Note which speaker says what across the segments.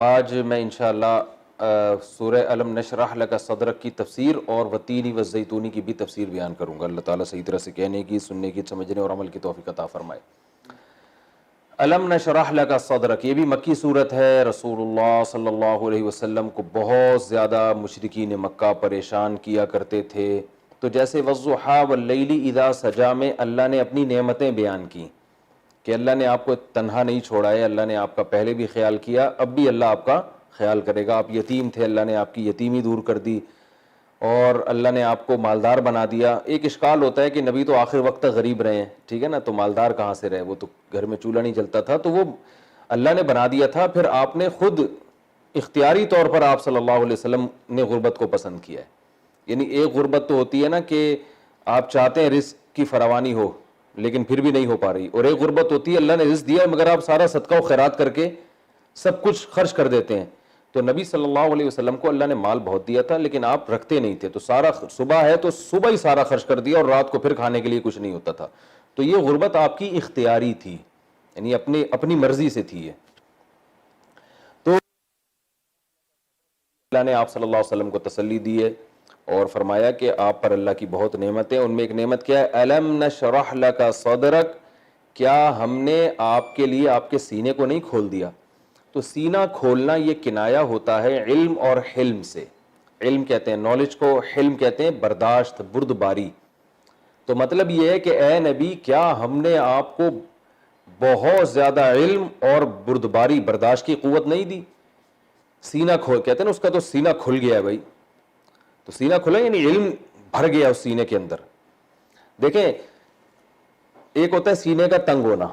Speaker 1: آج میں انشاءاللہ سورہ الم نشرح لک صدرک کی تفسیر اور والتین والزیتون کی بھی تفسیر بیان کروں گا۔ اللہ تعالیٰ صحیح طرح سے کہنے کی، سننے کی، سمجھنے اور عمل کی توفیق عطا فرمائے۔ الم نشرح لک صدرک، یہ بھی مکی صورت ہے۔ رسول اللہ صلی اللہ علیہ وسلم کو بہت زیادہ مشرکین مکہ پریشان کیا کرتے تھے۔ تو جیسے والضحیٰ واللیل اذا سجا میں اللہ نے اپنی نعمتیں بیان کی کہ اللہ نے آپ کو تنہا نہیں چھوڑا ہے، اللہ نے آپ کا پہلے بھی خیال کیا، اب بھی اللہ آپ کا خیال کرے گا۔ آپ یتیم تھے، اللہ نے آپ کی یتیمی دور کر دی، اور اللہ نے آپ کو مالدار بنا دیا۔ ایک اشکال ہوتا ہے کہ نبی تو آخر وقت تک غریب رہے ہیں، ٹھیک ہے نا، تو مالدار کہاں سے رہے؟ وہ تو گھر میں چولہا نہیں جلتا تھا، تو وہ اللہ نے بنا دیا تھا۔ پھر آپ نے خود اختیاری طور پر آپ صلی اللہ علیہ وسلم نے غربت کو پسند کیا ہے۔ یعنی ایک غربت تو ہوتی ہے نا کہ آپ چاہتے ہیں رزق کی فراوانی ہو لیکن پھر بھی نہیں ہو پا رہی، اور ایک غربت ہوتی ہے اللہ نے رزق دیا مگر آپ سارا صدقہ و خیرات کر کے سب کچھ خرچ کر دیتے ہیں۔ تو نبی صلی اللہ علیہ وسلم کو اللہ نے مال بہت دیا تھا لیکن آپ رکھتے نہیں تھے، تو سارا صبح ہے تو صبح ہی سارا خرچ کر دیا، اور رات کو پھر کھانے کے لیے کچھ نہیں ہوتا تھا۔ تو یہ غربت آپ کی اختیاری تھی، یعنی اپنی مرضی سے تھی۔ تو اللہ نے آپ صلی اللہ علیہ وسلم کو تسلی دی ہے اور فرمایا کہ آپ پر اللہ کی بہت نعمتیں، ان میں ایک نعمت کیا ہے؟ الم نشرح لک صدرک، کیا ہم نے آپ کے لیے آپ کے سینے کو نہیں کھول دیا؟ تو سینہ کھولنا یہ کنایا ہوتا ہے علم اور حلم سے۔ علم کہتے ہیں نالج کو، حلم کہتے ہیں برداشت، بردباری۔ تو مطلب یہ ہے کہ اے نبی، کیا ہم نے آپ کو بہت زیادہ علم اور بردباری، برداشت کی قوت نہیں دی؟ سینہ کھول کہتے ہیں نا، اس کا تو سینہ کھل گیا ہے بھائی۔ تو سینہ کھلا یعنی علم بھر گیا اس سینے کے اندر۔ دیکھیں، ایک ہوتا ہے سینے کا تنگ ہونا،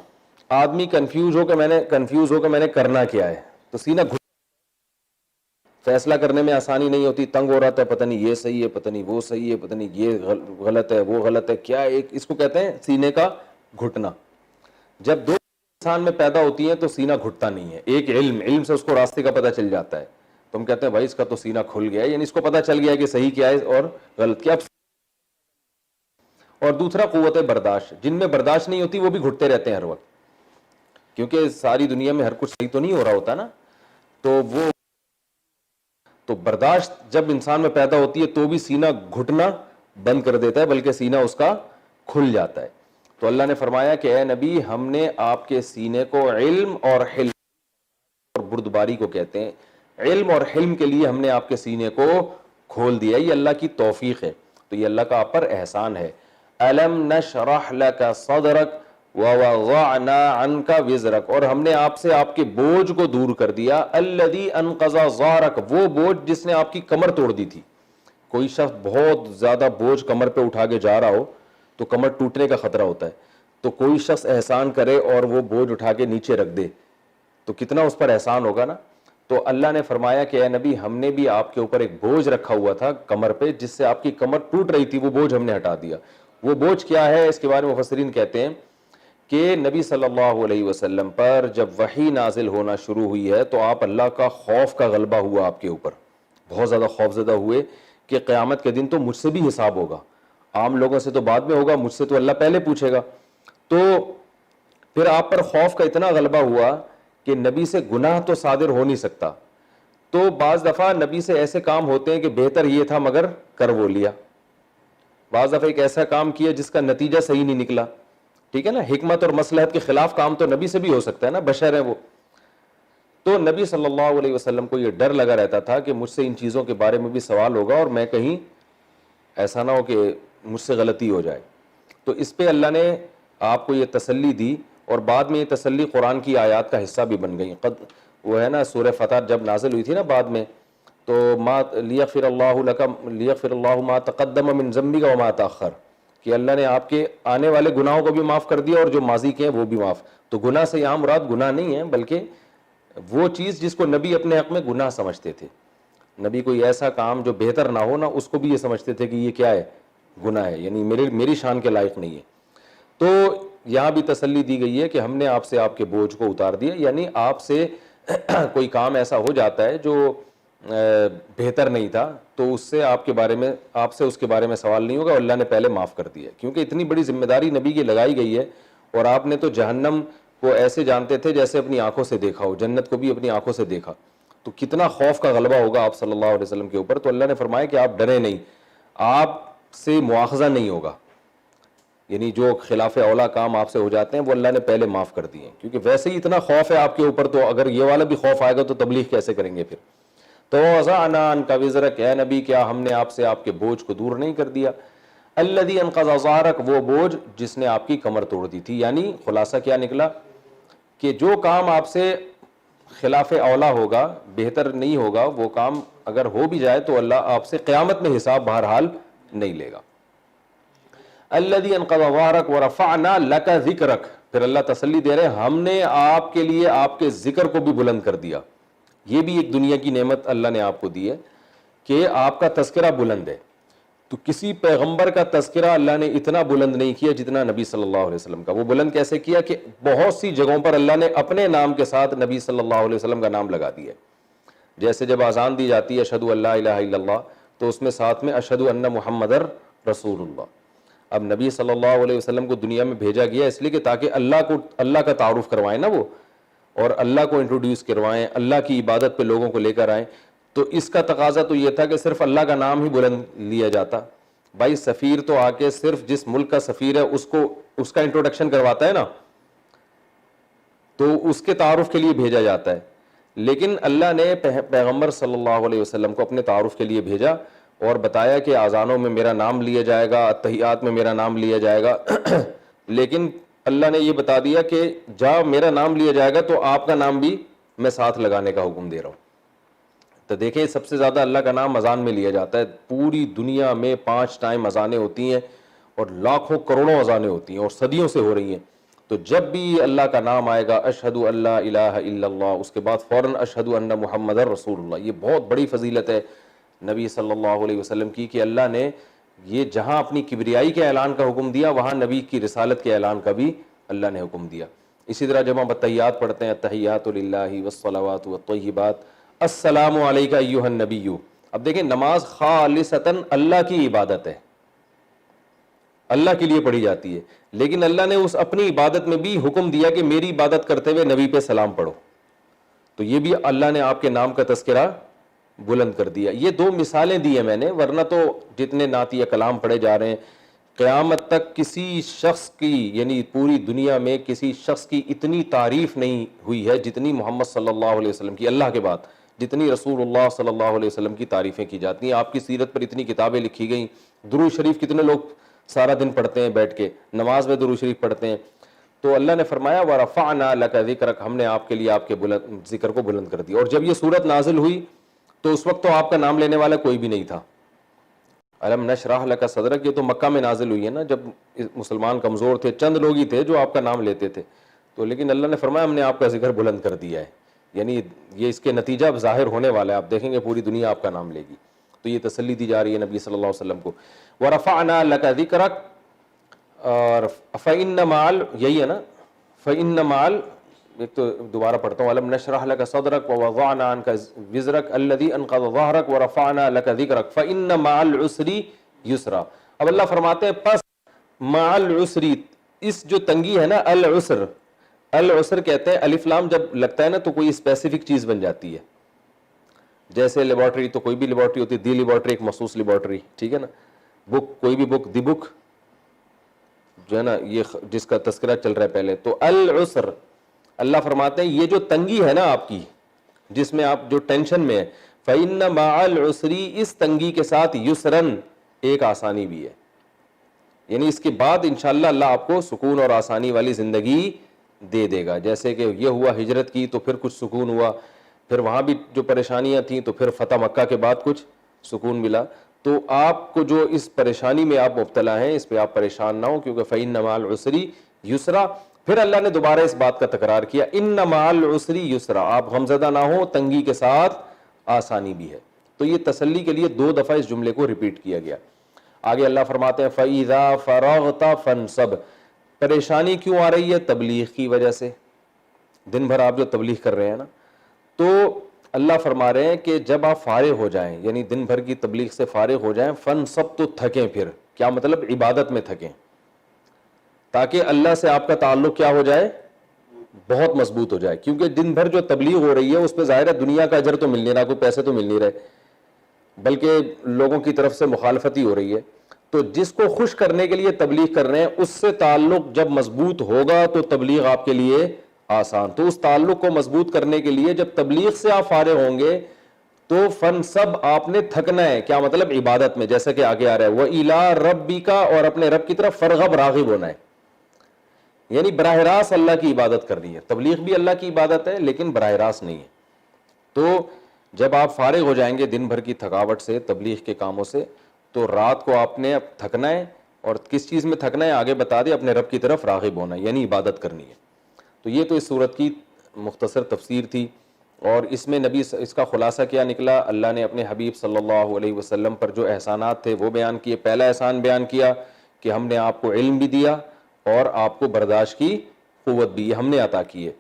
Speaker 1: آدمی کنفیوز ہو کہ میں نے کرنا کیا ہے، تو سینہ فیصلہ کرنے میں آسانی نہیں ہوتی، تنگ ہو رہا تھا، پتہ نہیں یہ صحیح ہے، پتہ نہیں وہ صحیح ہے، پتہ نہیں یہ غلط ہے، وہ غلط ہے، کیا ایک اس کو کہتے ہیں سینے کا گھٹنا۔ جب دو انسان میں پیدا ہوتی ہیں تو سینہ گھٹتا نہیں ہے۔ ایک علم سے اس کو راستے کا پتہ چل جاتا ہے، تو ہم کہتے ہیں بھائی اس کا تو سینہ کھل گیا ہے، یعنی اس کو پتہ چل گیا ہے کہ صحیح کیا ہے اور غلط کیا۔ اور دوسرا قوت برداشت، جن میں برداشت نہیں ہوتی وہ بھی گھٹتے رہتے ہیں ہر وقت، کیونکہ ساری دنیا میں ہر کچھ صحیح تو نہیں ہو رہا ہوتا نا۔ تو برداشت جب انسان میں پیدا ہوتی ہے تو بھی سینہ گھٹنا بند کر دیتا ہے، بلکہ سینہ اس کا کھل جاتا ہے۔ تو اللہ نے فرمایا کہ اے نبی، ہم نے آپ کے سینے کو علم اور حلم، اور بردباری کو کہتے ہیں، علم اور حلم کے لیے ہم نے آپ کے سینے کو کھول دیا۔ یہ اللہ کی توفیق ہے، تو یہ اللہ کا آپ پر احسان ہے۔ الم نشرح لک صدرک ووضعنا عنک وزرک، اور ہم نے آپ سے آپ کے بوجھ کو دور کر دیا۔ الذی انقض ظہرک، وہ بوجھ جس نے آپ کی کمر توڑ دی تھی۔ کوئی شخص بہت زیادہ بوجھ کمر پہ اٹھا کے جا رہا ہو تو کمر ٹوٹنے کا خطرہ ہوتا ہے، تو کوئی شخص احسان کرے اور وہ بوجھ اٹھا کے نیچے رکھ دے تو کتنا اس پر احسان ہوگا نا۔ تو اللہ نے فرمایا کہ اے نبی، ہم نے بھی آپ کے اوپر ایک بوجھ رکھا ہوا تھا کمر پہ، جس سے آپ کی کمر ٹوٹ رہی تھی، وہ بوجھ ہم نے ہٹا دیا۔ وہ بوجھ کیا ہے؟ اس کے بارے میں مفسرین کہتے ہیں کہ نبی صلی اللہ علیہ وسلم پر جب وحی نازل ہونا شروع ہوئی ہے تو آپ اللہ کا خوف کا غلبہ ہوا آپ کے اوپر، بہت زیادہ خوف زدہ ہوئے کہ قیامت کے دن تو مجھ سے بھی حساب ہوگا، عام لوگوں سے تو بعد میں ہوگا، مجھ سے تو اللہ پہلے پوچھے گا۔ تو پھر آپ پر خوف کا اتنا غلبہ ہوا کہ نبی سے گناہ تو صادر ہو نہیں سکتا، تو بعض دفعہ نبی سے ایسے کام ہوتے ہیں کہ بہتر یہ تھا مگر کر وہ لیا۔ بعض دفعہ ایک ایسا کام کیا جس کا نتیجہ صحیح نہیں نکلا، ٹھیک ہے نا، حکمت اور مصلحت کے خلاف کام تو نبی سے بھی ہو سکتا ہے نا، بشر ہے وہ۔ تو نبی صلی اللہ علیہ وسلم کو یہ ڈر لگا رہتا تھا کہ مجھ سے ان چیزوں کے بارے میں بھی سوال ہوگا اور میں کہیں ایسا نہ ہو کہ مجھ سے غلطی ہو جائے۔ تو اس پہ اللہ نے آپ کو یہ تسلی دی، اور بعد میں یہ تسلی قرآن کی آیات کا حصہ بھی بن گئی۔ وہ ہے نا سورہ فتح جب نازل ہوئی تھی نا بعد میں، تو ما لیغفر اللہ لک لیغفر اللہ ما تقدم من ذنبک وما تاخر، کہ اللہ نے آپ کے آنے والے گناہوں کو بھی معاف کر دیا اور جو ماضی کے ہیں وہ بھی معاف۔ تو گناہ سے یہاں مراد گناہ نہیں ہے، بلکہ وہ چیز جس کو نبی اپنے حق میں گناہ سمجھتے تھے۔ نبی کوئی ایسا کام جو بہتر نہ ہو نا، اس کو بھی یہ سمجھتے تھے کہ یہ کیا ہے؟ گناہ ہے، یعنی میری شان کے لائق نہیں ہے۔ تو یہاں بھی تسلی دی گئی ہے کہ ہم نے آپ سے آپ کے بوجھ کو اتار دیا، یعنی آپ سے کوئی کام ایسا ہو جاتا ہے جو بہتر نہیں تھا تو اس سے آپ سے اس کے بارے میں سوال نہیں ہوگا، اللہ نے پہلے معاف کر دیا، کیونکہ اتنی بڑی ذمہ داری نبی کی لگائی گئی ہے۔ اور آپ نے تو جہنم کو ایسے جانتے تھے جیسے اپنی آنکھوں سے دیکھا ہو، جنت کو بھی اپنی آنکھوں سے دیکھا۔ تو کتنا خوف کا غلبہ ہوگا آپ صلی اللہ علیہ وسلم کے اوپر. تو اللہ نے فرمایا کہ آپ ڈریں نہیں, آپ سے مواخذہ نہیں ہوگا, یعنی جو خلاف اولا کام آپ سے ہو جاتے ہیں وہ اللہ نے پہلے معاف کر دیے, کیونکہ ویسے ہی اتنا خوف ہے آپ کے اوپر, تو اگر یہ والا بھی خوف آئے گا تو تبلیغ کیسے کریں گے پھر. تو وضعنا عنک وزرک, اے نبی کیا ہم نے آپ سے آپ کے بوجھ کو دور نہیں کر دیا, الذی انقض ظہرک, وہ بوجھ جس نے آپ کی کمر توڑ دی تھی. یعنی خلاصہ کیا نکلا کہ جو کام آپ سے خلاف اولا ہوگا, بہتر نہیں ہوگا, وہ کام اگر ہو بھی جائے تو اللہ آپ سے قیامت میں حساب بہرحال نہیں لے گا. الذی انقض ظہرک ورفعنا لک ذکرک, پھر اللہ تسلی دے رہے ہم نے آپ کے لیے آپ کے ذکر کو بھی بلند کر دیا. یہ بھی ایک دنیا کی نعمت اللہ نے آپ کو دی ہے کہ آپ کا تذکرہ بلند ہے. تو کسی پیغمبر کا تذکرہ اللہ نے اتنا بلند نہیں کیا جتنا نبی صلی اللہ علیہ وسلم کا. وہ بلند کیسے کیا کہ بہت سی جگہوں پر اللہ نے اپنے نام کے ساتھ نبی صلی اللہ علیہ وسلم کا نام لگا دیا. جیسے جب اذان دی جاتی ہے اشہد ان لا الہ الا اللہ, تو اس میں ساتھ میں اشہد ان محمد رسول اللہ. اب نبی صلی اللہ علیہ وسلم کو دنیا میں بھیجا گیا اس لیے کہ تاکہ اللہ کا تعارف کروائیں نا وہ, اور اللہ کو انٹروڈیوس کروائیں, اللہ کی عبادت پہ لوگوں کو لے کر آئیں. تو اس کا تقاضا تو یہ تھا کہ صرف اللہ کا نام ہی بلند لیا جاتا. بھائی سفیر تو آ کے صرف جس ملک کا سفیر ہے اس کا انٹروڈکشن کرواتا ہے نا, تو اس کے تعارف کے لیے بھیجا جاتا ہے. لیکن اللہ نے پیغمبر صلی اللہ علیہ وسلم کو اپنے تعارف کے لیے بھیجا اور بتایا کہ اذانوں میں میرا نام لیا جائے گا, تحیات میں میرا نام لیا جائے گا. لیکن اللہ نے یہ بتا دیا کہ جہاں میرا نام لیا جائے گا تو آپ کا نام بھی میں ساتھ لگانے کا حکم دے رہا ہوں. تو دیکھیں سب سے زیادہ اللہ کا نام اذان میں لیا جاتا ہے. پوری دنیا میں 5 ٹائم اذانیں ہوتی ہیں اور لاکھوں کروڑوں اذانیں ہوتی ہیں اور صدیوں سے ہو رہی ہیں. تو جب بھی اللہ کا نام آئے گا اشہد ان لا الہ الا اللہ, اس کے بعد فوراً اشہد ان محمد رسول اللہ. یہ بہت بڑی فضیلت ہے نبی صلی اللہ علیہ وسلم کی کہ اللہ نے یہ جہاں اپنی کبریائی کے اعلان کا حکم دیا وہاں نبی کی رسالت کے اعلان کا بھی اللہ نے حکم دیا. اسی طرح جب ہم التحیات پڑھتے ہیں, التحیات للہ والصلوات والطیبات السلام علیک ایھا النبی. اب دیکھیں نماز خالصتاً اللہ کی عبادت ہے, اللہ کے لیے پڑھی جاتی ہے, لیکن اللہ نے اس اپنی عبادت میں بھی حکم دیا کہ میری عبادت کرتے ہوئے نبی پہ سلام پڑھو. تو یہ بھی اللہ نے آپ کے نام کا تذکرہ بلند کر دیا. یہ 2 مثالیں دی ہیں میں نے, ورنہ تو جتنے نعتیہ کلام پڑھے جا رہے ہیں قیامت تک کسی شخص کی, یعنی پوری دنیا میں کسی شخص کی اتنی تعریف نہیں ہوئی ہے جتنی محمد صلی اللہ علیہ وسلم کی. اللہ کے بعد جتنی رسول اللہ صلی اللہ علیہ وسلم کی تعریفیں کی جاتی ہیں. آپ کی سیرت پر اتنی کتابیں لکھی گئیں. درود شریف کتنے لوگ سارا دن پڑھتے ہیں بیٹھ کے, نماز میں درود شریف پڑھتے ہیں. تو اللہ نے فرمایا وَرَفَعْنَا لَكَ ذِكْرَكَ, ہم نے آپ کے لیے آپ کے ذکر کو بلند کر دیا. اور جب یہ صورت نازل ہوئی تو اس وقت تو آپ کا نام لینے والا کوئی بھی نہیں تھا. الم نشرح لک صدرک, یہ تو مکہ میں نازل ہوئی ہے نا, جب مسلمان کمزور تھے, چند لوگ ہی تھے جو آپ کا نام لیتے تھے. تو لیکن اللہ نے فرمایا ہم نے آپ کا ذکر بلند کر دیا ہے, یعنی یہ اس کے نتیجہ اب ظاہر ہونے والا ہے, آپ دیکھیں گے پوری دنیا آپ کا نام لے گی. تو یہ تسلی دی جا رہی ہے نبی صلی اللہ علیہ وسلم کو. ورفعنا لک ذکرک, اور فإن مع, یہی ہے نا, فإن مع, ایک تو دوبارہ پڑھتا ہوں, الم نشرح لک صدرک ووضعنا عنک وزرک الذی انقض ظہرک ورفعنا لک ذکرک فإن مع العسر یسرا. اب اللہ فرماتے ہیں پس مع العسر, اس جو تنگی ہے نا, العسر, العسر کہتے ہیں الف لام جب لگتا ہے نا تو کوئی اسپیسیفک چیز بن جاتی ہے. جیسے لیبارٹری, تو کوئی بھی لیبارٹری ہوتی ہے, دی لیبارٹری ایک مخصوص لیبارٹری, ٹھیک ہے نا. بک, کوئی بھی بک, دی بک جو ہے نا, یہ جس کا تذکرہ چل رہا ہے پہلے. تو العسر, اللہ فرماتے ہیں یہ جو تنگی ہے نا آپ کی, جس میں آپ جو ٹینشن میں ہے, فَإِنَّ مَعَ الْعُسْرِ, اس تنگی کے ساتھ یسرن, ایک آسانی بھی ہے. یعنی اس کے بعد انشاءاللہ اللہ آپ کو سکون اور آسانی والی زندگی دے دے گا. جیسے کہ یہ ہوا ہجرت کی تو پھر کچھ سکون ہوا, پھر وہاں بھی جو پریشانیاں تھیں تو پھر فتح مکہ کے بعد کچھ سکون ملا. تو آپ کو جو اس پریشانی میں آپ مبتلا ہیں اس پہ آپ پریشان نہ ہو, کیونکہ فَإِنَّ مَعَ الْعُسْرِ یسرا. پھر اللہ نے دوبارہ اس بات کا تکرار کیا, اِنَّ مَعَ الْعُسْرِ یسرا, آپ غمزدہ نہ ہو, تنگی کے ساتھ آسانی بھی ہے. تو یہ تسلی کے لیے 2 دفعہ اس جملے کو ریپیٹ کیا گیا. آگے اللہ فرماتے ہیں فَإِذَا فَرَغْتَ فَانْصَبْ, پریشانی کیوں آ رہی ہے؟ تبلیغ کی وجہ سے. دن بھر آپ جو تبلیغ کر رہے ہیں نا, تو اللہ فرما رہے ہیں کہ جب آپ فارغ ہو جائیں, یعنی دن بھر کی تبلیغ سے فارغ ہو جائیں, فَانْصَبْ, تو تھکیں. پھر کیا مطلب؟ عبادت میں تھکیں, تاکہ اللہ سے آپ کا تعلق کیا ہو جائے؟ بہت مضبوط ہو جائے, کیونکہ دن بھر جو تبلیغ ہو رہی ہے اس پہ ظاہر ہے دنیا کا اجر تو مل نہیں رہا, کوئی پیسے تو مل نہیں رہے, بلکہ لوگوں کی طرف سے مخالفت ہی ہو رہی ہے. تو جس کو خوش کرنے کے لیے تبلیغ کر رہے ہیں اس سے تعلق جب مضبوط ہوگا تو تبلیغ آپ کے لیے آسان. تو اس تعلق کو مضبوط کرنے کے لیے جب تبلیغ سے آپ فارغ ہوں گے تو فن سب آپ نے تھکنا ہے. کیا مطلب؟ عبادت میں, جیسا کہ آگے آ رہا ہے وَإِلَىٰ رَبِّكَ, اور اپنے رب کی طرف فرغب راغب ہونا ہے, یعنی براہ راست اللہ کی عبادت کرنی ہے. تبلیغ بھی اللہ کی عبادت ہے لیکن براہ راست نہیں ہے. تو جب آپ فارغ ہو جائیں گے دن بھر کی تھکاوٹ سے, تبلیغ کے کاموں سے, تو رات کو آپ نے اب تھکنا ہے, اور کس چیز میں تھکنا ہے آگے بتا دے, اپنے رب کی طرف راغب ہونا ہے, یعنی عبادت کرنی ہے. تو یہ تو اس صورت کی مختصر تفسیر تھی, اور اس میں نبی اس کا خلاصہ کیا نکلا؟ اللہ نے اپنے حبیب صلی اللہ علیہ وسلم پر جو احسانات تھے وہ بیان کیے. پہلا احسان بیان کیا کہ ہم نے آپ کو علم بھی دیا اور آپ کو برداشت کی قوت بھی, یہ ہم نے عطا کی ہے.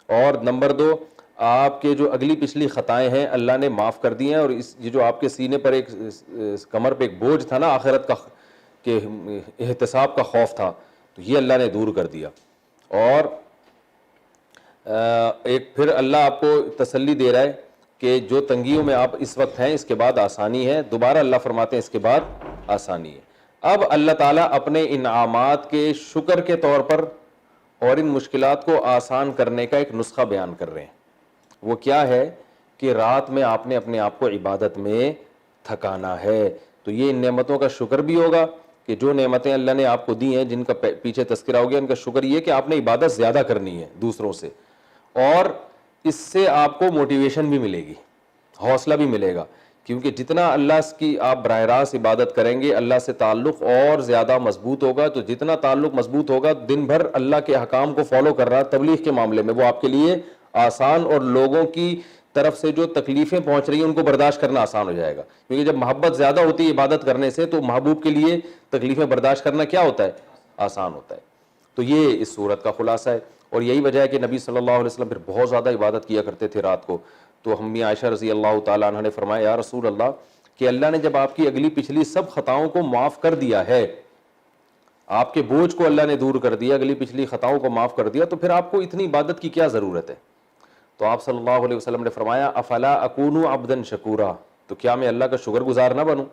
Speaker 1: اور نمبر 2, آپ کے جو اگلی پچھلی خطائیں ہیں اللہ نے معاف کر دی ہیں, اور یہ جو آپ کے سینے پر ایک کمر پہ ایک بوجھ تھا نا آخرت کا, کہ احتساب کا خوف تھا, تو یہ اللہ نے دور کر دیا. اور ایک پھر اللہ آپ کو تسلی دے رہا ہے کہ جو تنگیوں میں آپ اس وقت ہیں اس کے بعد آسانی ہے. دوبارہ اللہ فرماتے ہیں اس کے بعد آسانی ہے. اب اللہ تعالیٰ اپنے انعامات کے شکر کے طور پر اور ان مشکلات کو آسان کرنے کا ایک نسخہ بیان کر رہے ہیں. وہ کیا ہے کہ رات میں آپ نے اپنے آپ کو عبادت میں تھکانا ہے. تو یہ ان نعمتوں کا شکر بھی ہوگا کہ جو نعمتیں اللہ نے آپ کو دی ہیں جن کا پیچھے تذکرہ ہو گیا, ان کا شکر یہ کہ آپ نے عبادت زیادہ کرنی ہے دوسروں سے, اور اس سے آپ کو موٹیویشن بھی ملے گی, حوصلہ بھی ملے گا, کیونکہ جتنا اللہ کی آپ براہ راست عبادت کریں گے اللہ سے تعلق اور زیادہ مضبوط ہوگا. تو جتنا تعلق مضبوط ہوگا دن بھر اللہ کے احکام کو فالو کر رہا تبلیغ کے معاملے میں وہ آپ کے لیے آسان, اور لوگوں کی طرف سے جو تکلیفیں پہنچ رہی ہیں ان کو برداشت کرنا آسان ہو جائے گا. کیونکہ جب محبت زیادہ ہوتی ہے عبادت کرنے سے تو محبوب کے لیے تکلیفیں برداشت کرنا کیا ہوتا ہے؟ آسان ہوتا ہے. تو یہ اس صورت کا خلاصہ ہے, اور یہی وجہ ہے کہ نبی صلی اللہ علیہ وسلم پھر بہت زیادہ عبادت کیا کرتے تھے رات کو. تو امی عائشہ رضی اللہ تعالیٰ عنہ نے فرمایا یا رسول اللہ کہ اللہ نے جب آپ کی اگلی پچھلی سب خطاؤں کو معاف کر دیا ہے, آپ کے بوجھ کو اللہ نے دور کر دیا, اگلی پچھلی خطاؤں کو معاف کر دیا, تو پھر آپ کو اتنی عبادت کی کیا ضرورت ہے؟ تو آپ صلی اللہ علیہ وسلم نے فرمایا افلا اکون عبدا شکورا, تو کیا میں اللہ کا شکر گزار نہ بنوں؟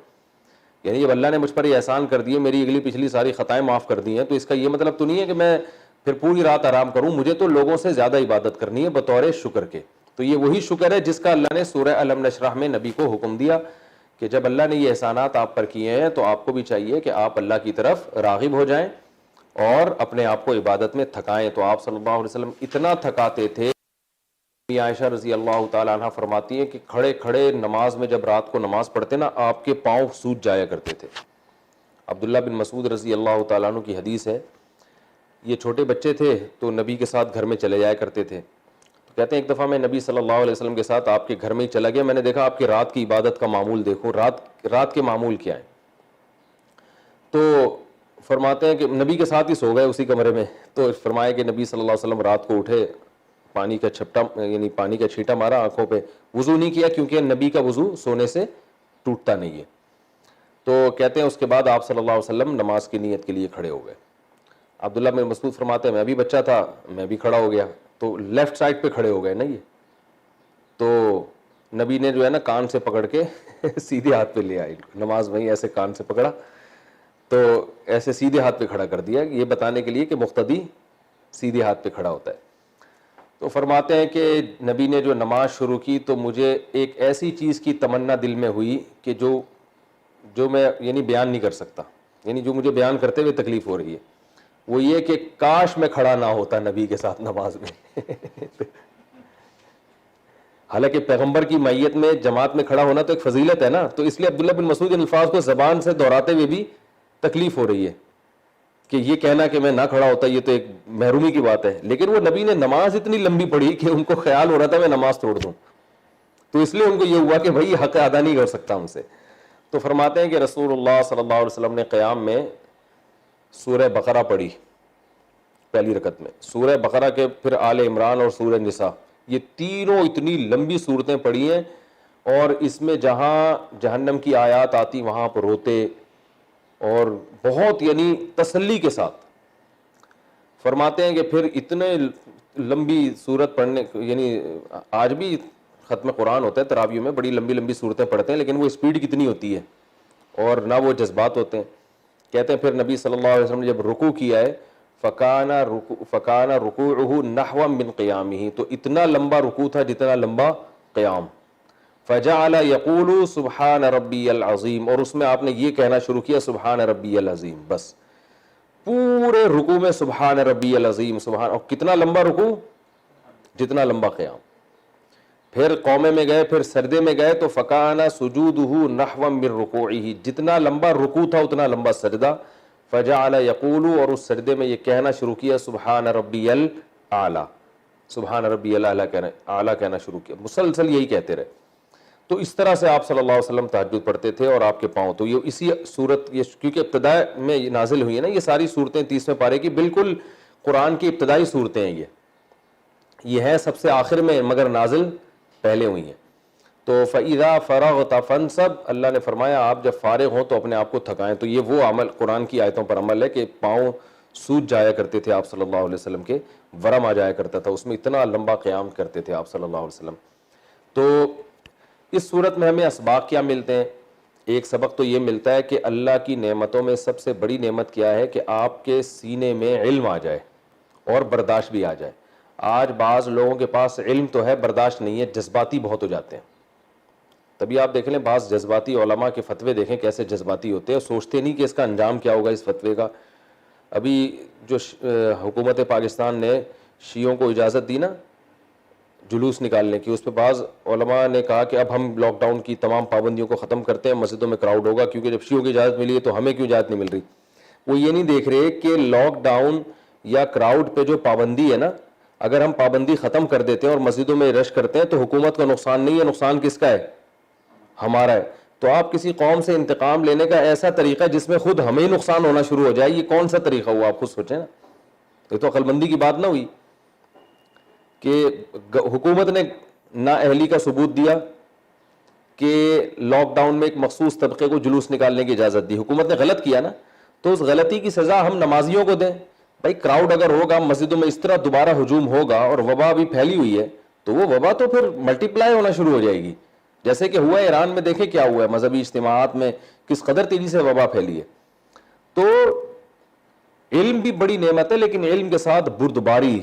Speaker 1: یعنی جب اللہ نے مجھ پر یہ احسان کر دیے, میری اگلی پچھلی ساری خطائیں معاف کر دی ہیں, تو اس کا یہ مطلب تو نہیں ہے کہ میں پھر پوری رات آرام کروں, مجھے تو لوگوں سے زیادہ عبادت کرنی ہے بطور شکر کے. تو یہ وہی شکر ہے جس کا اللہ نے سورہ الم نشرح میں نبی کو حکم دیا کہ جب اللہ نے یہ احسانات آپ پر کیے ہیں تو آپ کو بھی چاہیے کہ آپ اللہ کی طرف راغب ہو جائیں اور اپنے آپ کو عبادت میں تھکائیں. تو آپ صلی اللہ علیہ وسلم اتنا تھکاتے تھے, عائشہ رضی اللہ تعالیٰ عنہ فرماتی ہیں کہ کھڑے کھڑے نماز میں جب رات کو نماز پڑھتے نا آپ کے پاؤں سوج جایا کرتے تھے. عبداللہ بن مسعود رضی اللہ تعالیٰ عنہ کی حدیث ہے, یہ چھوٹے بچے تھے تو نبی کے ساتھ گھر میں چلے جایا کرتے تھے. تو کہتے ہیں ایک دفعہ میں نبی صلی اللہ علیہ وسلم کے ساتھ آپ کے گھر میں ہی چلا گیا, میں نے دیکھا آپ کی رات کی عبادت کا معمول دیکھو, رات کے معمول کیا ہیں. تو فرماتے ہیں کہ نبی کے ساتھ ہی سو گئے اسی کمرے میں. تو فرمایا کہ نبی صلی اللہ علیہ وسلم رات کو اٹھے, پانی کا چھپٹا یعنی پانی کا چھیٹا مارا آنکھوں پہ, وضو نہیں کیا کیونکہ نبی کا وضو سونے سے ٹوٹتا نہیں ہے. تو کہتے ہیں اس کے بعد آپ صلی اللہ علیہ وسلم نماز کی نیت کے لیے کھڑے ہو گئے. عبداللہ بن مسعود فرماتے ہیں میں بھی بچہ تھا, میں بھی کھڑا ہو گیا, تو لیفٹ سائڈ پہ کھڑے ہو گئے نا یہ, تو نبی نے جو ہے نا کان سے پکڑ کے سیدھے ہاتھ پہ لے آئی, نماز میں ایسے کان سے پکڑا تو ایسے سیدھے ہاتھ پہ کھڑا کر دیا, یہ بتانے کے لیے کہ مقتدی سیدھے ہاتھ پہ کھڑا ہوتا ہے. تو فرماتے ہیں کہ نبی نے جو نماز شروع کی تو مجھے ایک ایسی چیز کی تمنا دل میں ہوئی کہ جو میں یعنی بیان نہیں کر سکتا, یعنی جو مجھے بیان کرتے ہوئے تکلیف ہو رہی ہے, وہ یہ کہ کاش میں کھڑا نہ ہوتا نبی کے ساتھ نماز میں. حالانکہ پیغمبر کی معیت میں جماعت میں کھڑا ہونا تو ایک فضیلت ہے نا, تو اس لیے عبداللہ بن مسعود ان الفاظ کو زبان سے دہراتے ہوئے بھی تکلیف ہو رہی ہے کہ یہ کہنا کہ میں نہ کھڑا ہوتا یہ تو ایک محرومی کی بات ہے. لیکن وہ نبی نے نماز اتنی لمبی پڑھی کہ ان کو خیال ہو رہا تھا میں نماز توڑ دوں, تو اس لیے ان کو یہ ہوا کہ بھائی حق ادا نہیں کر سکتا ان سے. تو فرماتے ہیں کہ رسول اللہ صلی اللہ علیہ وسلم نے قیام میں سورہ بقرہ پڑھی پہلی رکعت میں, سورہ بقرہ کے پھر آل عمران اور سورہ نساء, یہ تینوں اتنی لمبی صورتیں پڑھی ہیں, اور اس میں جہاں جہنم کی آیات آتی وہاں پر روتے اور بہت یعنی تسلی کے ساتھ. فرماتے ہیں کہ پھر اتنے لمبی صورت پڑھنے، یعنی آج بھی ختم قرآن ہوتا ہے تراویح میں، بڑی لمبی لمبی صورتیں پڑھتے ہیں، لیکن وہ اسپیڈ کتنی ہوتی ہے اور نہ وہ جذبات ہوتے ہیں. کہتے ہیں پھر نبی صلی اللہ علیہ وسلم نے جب رکوع کیا ہے فکان رکوعہ نحوا من قیامہ، تو اتنا لمبا رکوع تھا جتنا لمبا قیام. فجعل یقول سبحان ربی العظیم، اور اس میں آپ نے یہ کہنا شروع کیا سبحان ربی العظیم. بس پورے رکوع میں سبحان ربی العظیم سبحان، اور کتنا لمبا رکوع جتنا لمبا قیام. پھر قومے میں گئے، پھر سردے میں گئے تو فکان سجودہ نحوا من رکوعہ، جتنا لمبا رکوع تھا اتنا لمبا سجدہ. فجعل یقول، اور اس سجدے میں یہ کہنا شروع کیا سبحان ربی الاعلی، سبحان ربی الاعلی کہنا شروع کیا، مسلسل یہی کہتے رہے. تو اس طرح سے آپ صلی اللہ علیہ وسلم تہجد پڑھتے تھے اور آپ کے پاؤں. تو یہ اسی صورت، یہ کیونکہ ابتدا میں یہ نازل ہوئی ہے نا یہ ساری صورتیں 30ویں پارے کی، بالکل قرآن کی ابتدائی صورتیں ہیں یہ ہے سب سے آخر میں مگر نازل پہلے ہوئی ہیں. تو فَإِذَا فَرَغْتَ فَانْصَبْ، اللہ نے فرمایا آپ جب فارغ ہوں تو اپنے آپ کو تھکائیں. تو یہ وہ عمل قرآن کی آیتوں پر عمل ہے کہ پاؤں سوج جایا کرتے تھے آپ صلی اللہ علیہ وسلم کے، ورم آ جایا کرتا تھا، اس میں اتنا لمبا قیام کرتے تھے آپ صلی اللہ علیہ وسلم. تو اس صورت میں ہمیں اسباق کیا ملتے ہیں؟ ایک سبق تو یہ ملتا ہے کہ اللہ کی نعمتوں میں سب سے بڑی نعمت کیا ہے کہ آپ کے سینے میں علم آ جائے اور برداشت بھی آ جائے. آج بعض لوگوں کے پاس علم تو ہے، برداشت نہیں ہے، جذباتی بہت ہو جاتے ہیں. تبھی آپ دیکھ لیں بعض جذباتی علماء کے فتوے دیکھیں کیسے جذباتی ہوتے ہیں، سوچتے نہیں کہ اس کا انجام کیا ہوگا اس فتوے کا. ابھی جو حکومت پاکستان نے شیعوں کو اجازت دی نا جلوس نکالنے کی، اس پہ بعض علماء نے کہا کہ اب ہم لاک ڈاؤن کی تمام پابندیوں کو ختم کرتے ہیں، مسجدوں میں کراؤڈ ہوگا، کیونکہ جب شیعوں کی اجازت ملی ہے تو ہمیں کیوں اجازت نہیں مل رہی. وہ یہ نہیں دیکھ رہے کہ لاک ڈاؤن یا کراؤڈ پہ جو پابندی ہے نا، اگر ہم پابندی ختم کر دیتے ہیں اور مسجدوں میں رش کرتے ہیں تو حکومت کا نقصان نہیں ہے، نقصان کس کا ہے؟ ہمارا ہے. تو آپ کسی قوم سے انتقام لینے کا ایسا طریقہ جس میں خود ہمیں نقصان ہونا شروع ہو جائے، یہ کون سا طریقہ ہوا؟ آپ خود سوچیں نا. یہ تو عقل مندی کی بات نہ ہوئی کہ حکومت نے نااہلی کا ثبوت دیا کہ لاک ڈاؤن میں ایک مخصوص طبقے کو جلوس نکالنے کی اجازت دی، حکومت نے غلط کیا نا، تو اس غلطی کی سزا ہم نمازیوں کو دیں. بھائی کراؤڈ اگر ہوگا مسجدوں میں اس طرح دوبارہ ہجوم ہوگا اور وبا بھی پھیلی ہوئی ہے تو وہ وبا تو پھر ملٹی پلائی ہونا شروع ہو جائے گی، جیسے کہ ہوا ہے ایران میں. دیکھیں کیا ہوا ہے، مذہبی اجتماعات میں کس قدر تیزی سے وبا پھیلی ہے. تو علم بھی بڑی نعمت ہے، لیکن علم کے ساتھ بردباری،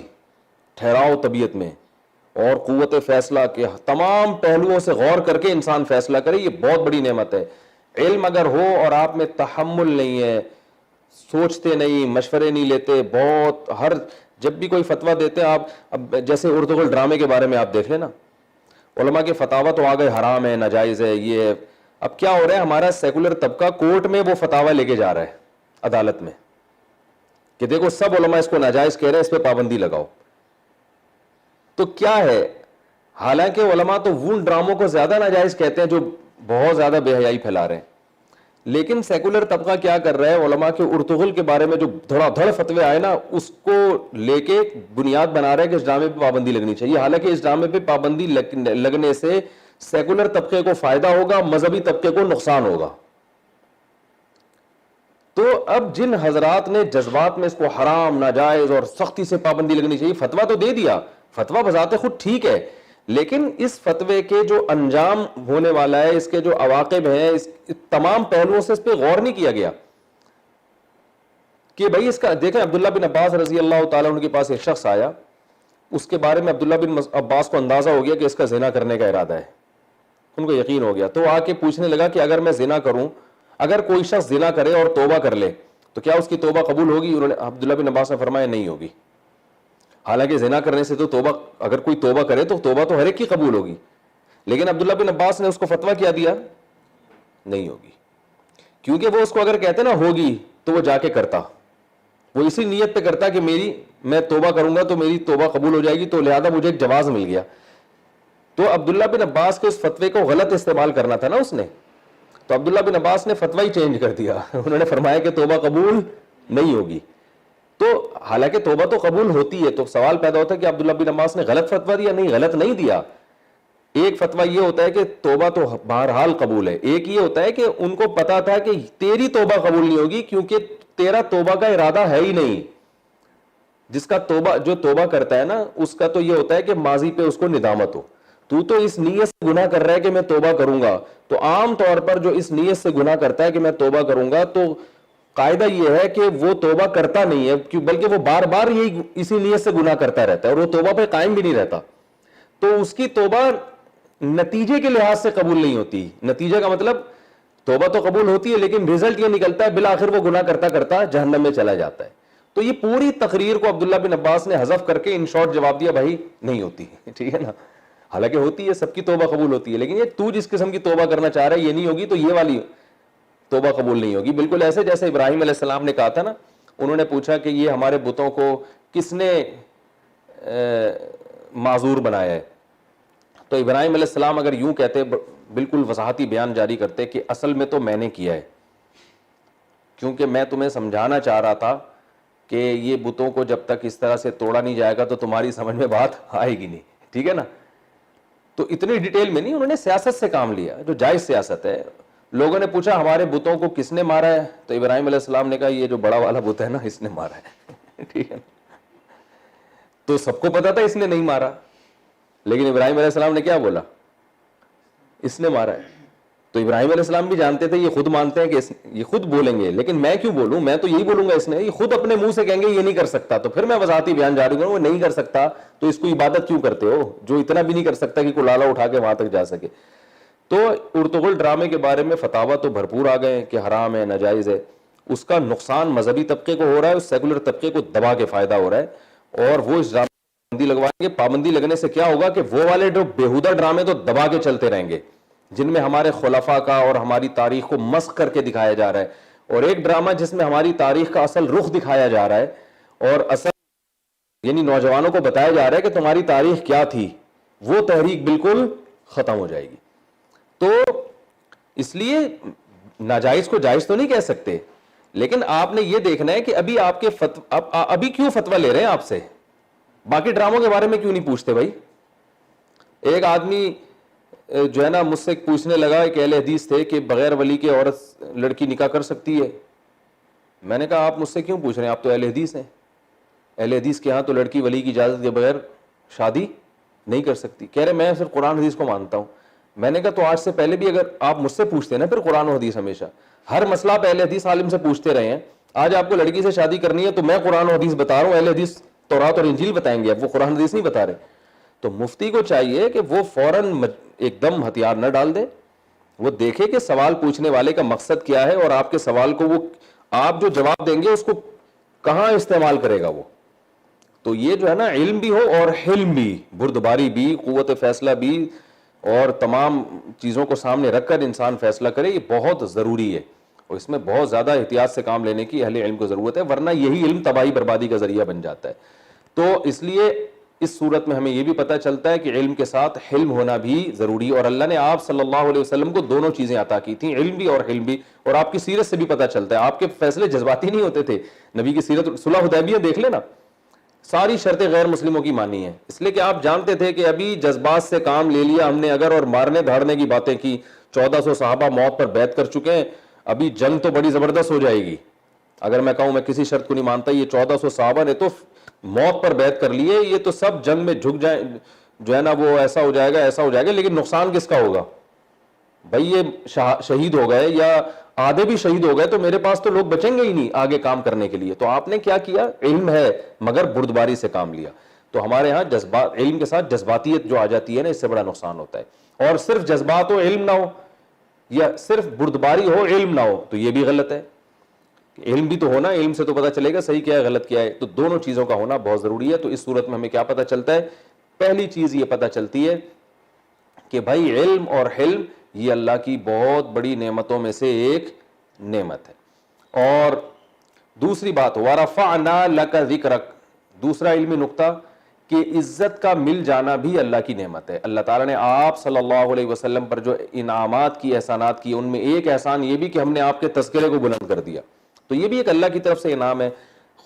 Speaker 1: ٹھہراؤ طبیعت میں اور قوت فیصلہ کے تمام پہلوؤں سے غور کر کے انسان فیصلہ کرے، یہ بہت بڑی نعمت ہے. علم اگر ہو اور آپ میں تحمل نہیں ہے، سوچتے نہیں، مشورے نہیں لیتے، بہت ہر جب بھی کوئی فتویٰ دیتے ہیں آپ، اب جیسے اردغل ڈرامے کے بارے میں آپ دیکھ لیں نا، علماء کے فتاویٰ تو آ گئے حرام ہے، ناجائز ہے، یہ ہے. اب کیا ہو رہا ہے، ہمارا سیکولر طبقہ کورٹ میں وہ فتاویٰ لے کے جا رہا ہے عدالت میں کہ دیکھو سب علماء اس کو ناجائز کہہ رہے ہیں، اس پہ پابندی لگاؤ. تو کیا ہے، حالانکہ علماء تو ان ڈراموں کو زیادہ ناجائز کہتے ہیں جو بہت زیادہ بے حیائی پھیلا رہے ہیں، لیکن سیکولر طبقہ کیا کر رہا ہے، علماء کے ارطغرل کے بارے میں جو دھڑا دھڑ فتوے آئے نا اس کو لے کے بنیاد بنا رہا ہے کہ اس ڈرامے پہ پابندی لگنی چاہیے. حالانکہ اس ڈرامے پہ پابندی لگنے سے سیکولر طبقے کو فائدہ ہوگا، مذہبی طبقے کو نقصان ہوگا. تو اب جن حضرات نے جذبات میں اس کو حرام، ناجائز اور سختی سے پابندی لگنی چاہیے، فتویٰ تو دے دیا، فتویٰ بذات خود ٹھیک ہے، لیکن اس فتوے کے جو انجام ہونے والا ہے، اس کے جو عواقب ہیں، اس تمام پہلوؤں سے اس پہ غور نہیں کیا گیا کہ بھائی اس کا دیکھیں. عبداللہ بن عباس رضی اللہ تعالیٰ عنہ کے پاس ایک شخص آیا، اس کے بارے میں عبداللہ بن عباس کو اندازہ ہو گیا کہ اس کا زنا کرنے کا ارادہ ہے، ان کو یقین ہو گیا. تو آ کے پوچھنے لگا کہ اگر میں زنا کروں، اگر کوئی شخص زنا کرے اور توبہ کر لے تو کیا اس کی توبہ قبول ہوگی؟ انہوں نے عبداللہ بن عباس نے فرمایا نہیں ہوگی. حالانکہ زنا کرنے سے تو توبہ، اگر کوئی توبہ کرے تو توبہ تو ہر ایک کی قبول ہوگی، لیکن عبداللہ بن عباس نے اس کو فتویٰ کیا دیا؟ نہیں ہوگی. کیونکہ وہ اس کو اگر کہتے نا ہوگی تو وہ جا کے کرتا، وہ اسی نیت پہ کرتا کہ میں توبہ کروں گا تو میری توبہ قبول ہو جائے گی، تو لہذا مجھے ایک جواز مل گیا. تو عبداللہ بن عباس کے اس فتوے کو غلط استعمال کرنا تھا نا اس نے، تو عبداللہ بن عباس نے فتویٰ ہی چینج کر دیا. انہوں نے فرمایا کہ توبہ قبول نہیں ہوگی. تو حالانکہ توبہ تو قبول ہوتی ہے. تو سوال پیدا ہوتا ہے کہ عبداللہ بن عباس نے غلط فتویٰ دیا؟ نہیں، غلط نہیں دیا. ایک فتویٰ یہ ہوتا ہے کہ توبہ تو بہرحال قبول ہے، ایک یہ ہوتا ہے کہ ان کو پتا تھا کہ تیری توبہ قبول نہیں ہوگی کیونکہ تیرا توبہ کا ارادہ ہے ہی نہیں. جس کا توبہ جو توبہ کرتا ہے نا اس کا تو یہ ہوتا ہے کہ ماضی پہ اس کو ندامت ہو. تو اس نیت سے گناہ کر رہا ہے کہ میں توبہ کروں گا. تو عام طور پر جو اس نیت سے گناہ کرتا ہے کہ میں توبہ کروں گا تو قاعدہ یہ ہے کہ وہ توبہ کرتا نہیں ہے, بلکہ وہ بار بار یہی اسی نیت سے گناہ کرتا رہتا ہے اور وہ توبہ پہ قائم بھی نہیں رہتا. تو اس کی توبہ نتیجے کے لحاظ سے قبول نہیں ہوتی. نتیجہ کا مطلب توبہ تو قبول ہوتی ہے لیکن رزلٹ یہ نکلتا ہے بالآخر وہ گناہ کرتا کرتا جہنم میں چلا جاتا ہے. تو یہ پوری تقریر کو عبداللہ بن عباس نے حذف کر کے ان شارٹ جواب دیا, بھائی نہیں ہوتی, ٹھیک ہے نا. حالانکہ ہوتی ہے, سب کی توبہ قبول ہوتی ہے, لیکن یہ تو جس قسم کی توبہ کرنا چاہ رہا ہے یہ نہیں ہوگی تو یہ والی توبہ قبول نہیں ہوگی. بالکل ایسے جیسے ابراہیم علیہ السلام نے کہا تھا نا, انہوں نے پوچھا کہ یہ ہمارے بتوں کو کس نے معذور بنایا ہے. تو ابراہیم علیہ السلام اگر یوں کہتے, بالکل وضاحتی بیان جاری کرتے کہ اصل میں تو میں نے کیا ہے, کیونکہ میں تمہیں سمجھانا چاہ رہا تھا کہ یہ بتوں کو جب تک اس طرح سے توڑا نہیں جائے گا تو تمہاری سمجھ میں بات آئے گی نہیں, ٹھیک ہے نا. تو اتنی ڈیٹیل میں نہیں, انہوں نے سیاست سے کام لیا جو جائز سیاست ہے. لوگوں نے پوچھا ہمارے بتوں کو کس نے مارا ہے, تو ابراہیم علیہ السلام نے کہا یہ جو بڑا والا بت ہے نا اس نے مارا ہے, ٹھیک ہے. تو سب کو پتا تھا اس نے نہیں مارا, لیکن ابراہیم علیہ السلام نے کیا بولا, اس نے مارا ہے. تو ابراہیم علیہ السلام بھی جانتے تھے, یہ خود مانتے ہیں کہ یہ خود بولیں گے, لیکن میں کیوں بولوں, میں تو یہی بولوں گا اس نے, یہ خود اپنے منہ سے کہیں گے یہ نہیں کر سکتا, تو پھر میں وضاحتی بیان جاری کروں, وہ نہیں کر سکتا تو اس کو عبادت کیوں کرتے ہو جو اتنا بھی نہیں کر سکتا کہ کلالہ اٹھا کے وہاں تک جا سکے. تو ارطغرل ڈرامے کے بارے میں فتاوا تو بھرپور آ گئے کہ حرام ہے, ناجائز ہے. اس کا نقصان مذہبی طبقے کو ہو رہا ہے, اس سیکولر طبقے کو دبا کے فائدہ ہو رہا ہے, اور وہ اس ڈرامے پابندی لگوائیں گے. پابندی لگنے سے کیا ہوگا کہ وہ والے جو بےہودہ ڈرامے تو دبا کے چلتے رہیں گے جن میں ہمارے خلفاء کا اور ہماری تاریخ کو مسخ کر کے دکھایا جا رہا ہے, اور ایک ڈرامہ جس میں ہماری تاریخ کا اصل رخ دکھایا جا رہا ہے اور اصل یعنی نوجوانوں کو بتایا جا رہا ہے کہ تمہاری تاریخ کیا تھی, وہ تحریک بالکل ختم ہو جائے گی. تو اس لیے ناجائز کو جائز تو نہیں کہہ سکتے, لیکن آپ نے یہ دیکھنا ہے کہ ابھی آپ کے ابھی کیوں فتویٰ لے رہے ہیں آپ سے, باقی ڈراموں کے بارے میں کیوں نہیں پوچھتے بھائی. ایک آدمی جو ہے نا مجھ سے پوچھنے لگا, ایک اہل حدیث تھے, کہ بغیر ولی کے عورت لڑکی نکاح کر سکتی ہے. میں نے کہا آپ مجھ سے کیوں پوچھ رہے ہیں, آپ تو اہل حدیث ہیں, اہل حدیث کے ہاں تو لڑکی ولی کی اجازت کے بغیر شادی نہیں کر سکتی. کہہ رہے میں صرف قرآن حدیث کو مانتا ہوں. میں نے کہا تو آج سے پہلے بھی اگر آپ مجھ سے پوچھتے ہیں نا پھر قرآن و حدیث, ہمیشہ ہر مسئلہ آپ اہل حدیث عالم سے پوچھتے رہے ہیں. آج آپ کو لڑکی سے شادی کرنی ہے تو میں قرآن و حدیث بتا رہا ہوں, اہل حدیث تورات اور انجیل بتائیں گے, اب وہ قرآن حدیث نہیں بتا رہے. تو مفتی کو چاہیے کہ وہ فوراً ایک دم ہتھیار نہ ڈال دے, وہ دیکھے کہ سوال پوچھنے والے کا مقصد کیا ہے اور آپ کے سوال کو وہ آپ جو جواب دیں گے اس کو کہاں استعمال کرے گا وہ. تو یہ جو ہے نا علم بھی ہو اور حلم بھی, بردباری بھی, قوت فیصلہ بھی, اور تمام چیزوں کو سامنے رکھ کر انسان فیصلہ کرے, یہ بہت ضروری ہے, اور اس میں بہت زیادہ احتیاط سے کام لینے کی اہل علم کو ضرورت ہے, ورنہ یہی علم تباہی بربادی کا ذریعہ بن جاتا ہے. تو اس لیے اس صورت میں ہمیں یہ بھی پتہ چلتا ہے کہ علم کے ساتھ حلم ہونا بھی ضروری ہے, اور اللہ نے آپ صلی اللہ علیہ وسلم کو دونوں چیزیں عطا کی تھیں, علم بھی اور حلم بھی. اور آپ کی سیرت سے بھی پتہ چلتا ہے, آپ کے فیصلے جذباتی نہیں ہوتے تھے. نبی کی سیرت, صلح حدیبیہ دیکھ لینا, ساری شرطیں غیر مسلموں کی مانی ہیں, اس لیے کہ آپ جانتے تھے کہ ابھی جذبات سے کام لے لیا ہم نے اگر, اور مارنے دھاڑنے کی باتیں کی, 1400 صحابہ موت پر بیعت کر چکے ہیں, ابھی جنگ تو بڑی زبردست ہو جائے گی. اگر میں کہوں میں کسی شرط کو نہیں مانتا, یہ 1400 صحابہ نے تو موت پر بیعت کر لیے, یہ تو سب جنگ میں جھک جائیں, جو ہے نا وہ ایسا ہو جائے گا ایسا ہو جائے گا, لیکن نقصان کس کا ہوگا بھائی, یہ شہید ہو گئے یا آدھے بھی شہید ہو گئے تو میرے پاس تو لوگ بچیں گے ہی نہیں آگے کام کرنے کے لیے. تو آپ نے کیا کیا, علم ہے مگر بردباری سے کام لیا. تو ہمارے ہاں جذبات, علم کے ساتھ جذباتیت جو آ جاتی ہے نا, اس سے بڑا نقصان ہوتا ہے. اور صرف جذبات ہو علم نہ ہو, یا صرف بردباری ہو علم نہ ہو, تو یہ بھی غلط ہے. علم بھی تو ہونا, علم سے تو پتہ چلے گا صحیح کیا ہے غلط کیا ہے. تو دونوں چیزوں کا ہونا بہت ضروری ہے. تو اس صورت میں ہمیں کیا پتہ چلتا ہے, پہلی چیز یہ پتہ چلتی ہے کہ بھائی علم اور حلم یہ اللہ کی بہت بڑی نعمتوں میں سے ایک نعمت ہے. اور دوسری بات, وَرَفَعْنَا لَكَ ذِكْرَكَ, دوسرا علمی نقطہ کہ عزت کا مل جانا بھی اللہ کی نعمت ہے. اللہ تعالیٰ نے آپ صلی اللہ علیہ وسلم پر جو انعامات کی, احسانات کی, ان میں ایک احسان یہ بھی کہ ہم نے آپ کے تذکرے کو بلند کر دیا. تو یہ بھی ایک اللہ کی طرف سے انعام ہے.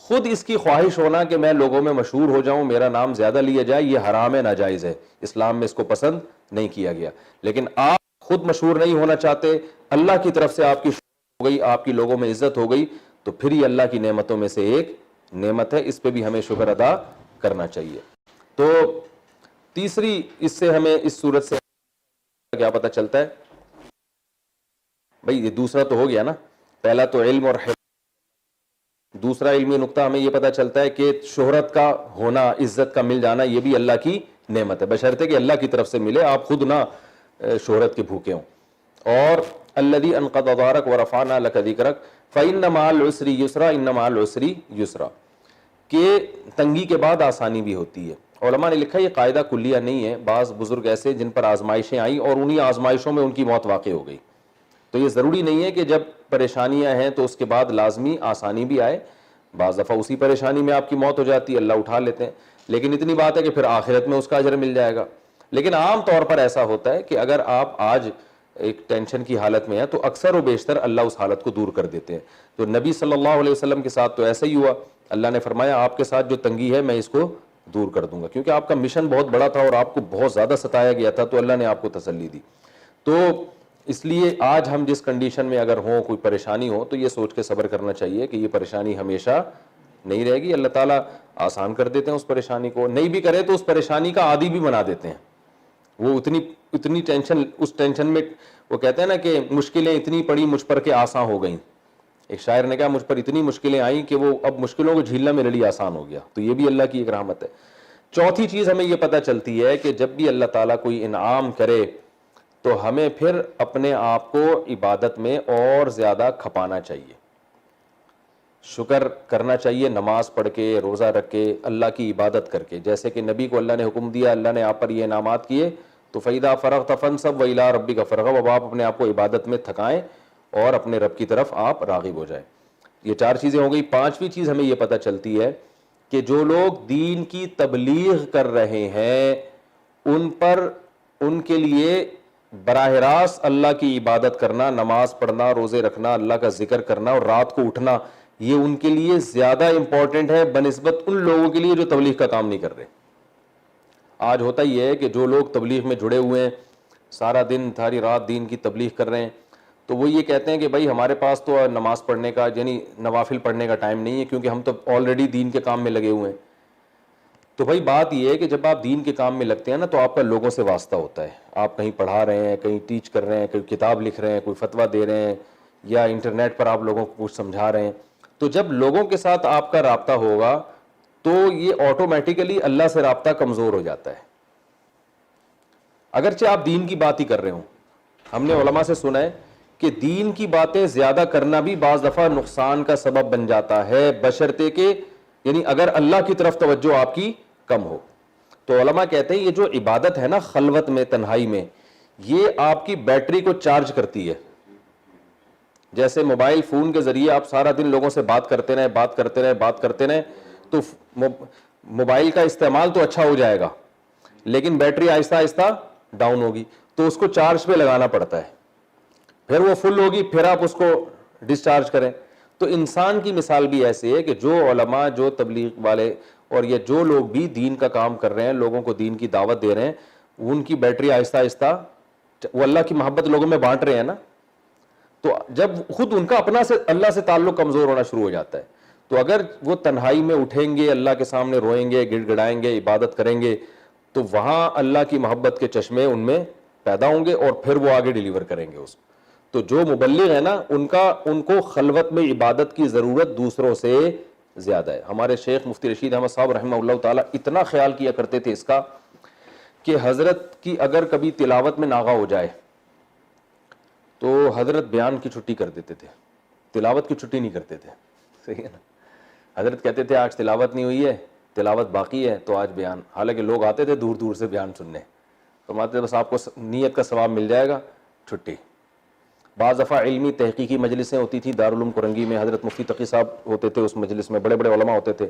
Speaker 1: خود اس کی خواہش ہونا کہ میں لوگوں میں مشہور ہو جاؤں, میرا نام زیادہ لیا جائے, یہ حرام ہے, ناجائز ہے, اسلام میں اس کو پسند نہیں کیا گیا. لیکن آپ خود مشہور نہیں ہونا چاہتے, اللہ کی طرف سے آپ کی ہو گئی, آپ کی لوگوں میں عزت ہو گئی, تو پھر یہ اللہ کی نعمتوں میں سے ایک نعمت ہے, اس پہ بھی ہمیں شکر ادا کرنا چاہیے. تو تیسری اس سے ہمیں اس صورت سے کیا پتہ چلتا ہے بھائی, یہ دوسرا تو ہو گیا نا, پہلا تو علم اور دوسرا علمی نقطہ ہمیں یہ پتہ چلتا ہے کہ شہرت کا ہونا, عزت کا مل جانا, یہ بھی اللہ کی نعمت ہے, بشرطے کہ اللہ کی طرف سے ملے, آپ خود نہ شہرت کے بھوکے ہوں. اور الذی انقض ظہرک ورفعنا لک ذکرک فإن مع العسر یسرا ان مع العسر یسرا, کہ تنگی کے بعد آسانی بھی ہوتی ہے. علماء نے لکھا یہ قاعدہ کلیہ نہیں ہے, بعض بزرگ ایسے جن پر آزمائشیں آئیں اور انہی آزمائشوں میں ان کی موت واقع ہو گئی, تو یہ ضروری نہیں ہے کہ جب پریشانیاں ہیں تو اس کے بعد لازمی آسانی بھی آئے. بعض دفعہ اسی پریشانی میں آپ کی موت ہو جاتی ہے, اللہ اٹھا لیتے ہیں, لیکن اتنی بات ہے کہ پھر آخرت میں اس کا اجر مل جائے گا. لیکن عام طور پر ایسا ہوتا ہے کہ اگر آپ آج ایک ٹینشن کی حالت میں ہیں تو اکثر و بیشتر اللہ اس حالت کو دور کر دیتے ہیں. تو نبی صلی اللہ علیہ وسلم کے ساتھ تو ایسا ہی ہوا, اللہ نے فرمایا آپ کے ساتھ جو تنگی ہے میں اس کو دور کر دوں گا, کیونکہ آپ کا مشن بہت بڑا تھا اور آپ کو بہت زیادہ ستایا گیا تھا, تو اللہ نے آپ کو تسلی دی. تو اس لیے آج ہم جس کنڈیشن میں اگر ہوں, کوئی پریشانی ہو, تو یہ سوچ کے صبر کرنا چاہیے کہ یہ پریشانی ہمیشہ نہیں رہے گی, اللہ تعالیٰ آسان کر دیتے ہیں اس پریشانی کو, نہیں بھی کرے تو اس پریشانی کا عادی بھی بنا دیتے ہیں. وہ اتنی ٹینشن, اس ٹینشن میں وہ کہتے ہیں نا کہ مشکلیں اتنی پڑی مجھ پر کہ آسان ہو گئیں. ایک شاعر نے کہا مجھ پر اتنی مشکلیں آئیں کہ وہ اب مشکلوں کو جھیلنا میرے لیے آسان ہو گیا. تو یہ بھی اللہ کی ایک رحمت ہے. چوتھی چیز ہمیں یہ پتہ چلتی ہے کہ جب بھی اللہ تعالیٰ کوئی انعام کرے تو ہمیں پھر اپنے آپ کو عبادت میں اور زیادہ کھپانا چاہیے, شکر کرنا چاہیے, نماز پڑھ کے, روزہ رکھ کے, اللہ کی عبادت کر کے. جیسے کہ نبی کو اللہ نے حکم دیا, اللہ نے آپ پر یہ انعامات کیے, تو فَإِذَا فَرَغْتَ فَانْصَبْ وَإِلَىٰ رَبِّكَ فَارْغَب, اب آپ اپنے آپ کو عبادت میں تھکائیں اور اپنے رب کی طرف آپ راغب ہو جائیں. یہ چار چیزیں ہو گئی. پانچویں چیز ہمیں یہ پتہ چلتی ہے کہ جو لوگ دین کی تبلیغ کر رہے ہیں ان پر, ان کے لیے براہ راست اللہ کی عبادت کرنا, نماز پڑھنا, روزے رکھنا, اللہ کا ذکر کرنا اور رات کو اٹھنا, یہ ان کے لیے زیادہ امپورٹنٹ ہے بنسبت ان لوگوں کے لیے جو تبلیغ کا کام نہیں کر رہے. آج ہوتا ہی ہے کہ جو لوگ تبلیغ میں جڑے ہوئے ہیں, سارا دن ساری رات دین کی تبلیغ کر رہے ہیں, تو وہ یہ کہتے ہیں کہ بھائی ہمارے پاس تو نماز پڑھنے کا یعنی نوافل پڑھنے کا ٹائم نہیں ہے, کیونکہ ہم تو آلریڈی دین کے کام میں لگے ہوئے ہیں. تو بھائی بات یہ ہے کہ جب آپ دین کے کام میں لگتے ہیں نا, تو آپ کا لوگوں سے واسطہ ہوتا ہے. آپ کہیں پڑھا رہے ہیں, کہیں ٹیچ کر رہے ہیں, کوئی کتاب لکھ رہے ہیں, کوئی فتویٰ دے رہے ہیں, یا انٹرنیٹ پر آپ لوگوں کو کچھ سمجھا رہے ہیں. تو جب لوگوں کے ساتھ آپ کا رابطہ ہوگا تو یہ آٹومیٹیکلی اللہ سے رابطہ کمزور ہو جاتا ہے, اگرچہ آپ دین کی بات ہی کر رہے ہوں. ہم نے علماء سے سنا ہے کہ دین کی باتیں زیادہ کرنا بھی بعض دفعہ نقصان کا سبب بن جاتا ہے, بشرطے کہ یعنی اگر اللہ کی طرف توجہ آپ کی کم ہو. تو علماء کہتے ہیں یہ جو عبادت ہے نا خلوت میں, تنہائی میں, یہ آپ کی بیٹری کو چارج کرتی ہے. جیسے موبائل فون کے ذریعے آپ سارا دن لوگوں سے بات کرتے رہے, تو موبائل کا استعمال تو اچھا ہو جائے گا, لیکن بیٹری آہستہ آہستہ ڈاؤن ہوگی, تو اس کو چارج پہ لگانا پڑتا ہے, پھر وہ فل ہوگی, پھر آپ اس کو ڈسچارج کریں. تو انسان کی مثال بھی ایسی ہے کہ جو علماء, جو تبلیغ والے اور یہ جو لوگ بھی دین کا کام کر رہے ہیں, لوگوں کو دین کی دعوت دے رہے ہیں, ان کی بیٹری آہستہ آہستہ, وہ اللہ کی محبت لوگوں میں بانٹ رہے ہیں نا, تو جب خود ان کا اپنا سے اللہ سے تعلق کمزور ہونا شروع ہو جاتا ہے. تو اگر وہ تنہائی میں اٹھیں گے, اللہ کے سامنے روئیں گے, گڑ گڑائیں گے, عبادت کریں گے, تو وہاں اللہ کی محبت کے چشمے ان میں پیدا ہوں گے اور پھر وہ آگے ڈیلیور کریں گے اس کو. تو جو مبلغ ہے نا, ان کو خلوت میں عبادت کی ضرورت دوسروں سے زیادہ ہے. ہمارے شیخ مفتی رشید احمد صاحب رحمہ اللہ تعالیٰ اتنا خیال کیا کرتے تھے اس کا کہ حضرت کی اگر کبھی تلاوت میں ناغہ ہو جائے تو حضرت بیان کی چھٹی کر دیتے تھے, تلاوت کی چھٹی نہیں کرتے تھے. صحیح ہے نا, حضرت کہتے تھے آج تلاوت نہیں ہوئی ہے, تلاوت باقی ہے, تو آج بیان. حالانکہ لوگ آتے تھے دور دور سے بیان سننے, فرماتے تھے بس آپ کو نیت کا ثواب مل جائے گا, چھٹی. بعض دفعہ علمی تحقیقی مجلسیں ہوتی تھیں دارالعلوم کرنگی میں, حضرت مفتی تقی صاحب ہوتے تھے اس مجلس میں, بڑے بڑے علماء ہوتے تھے,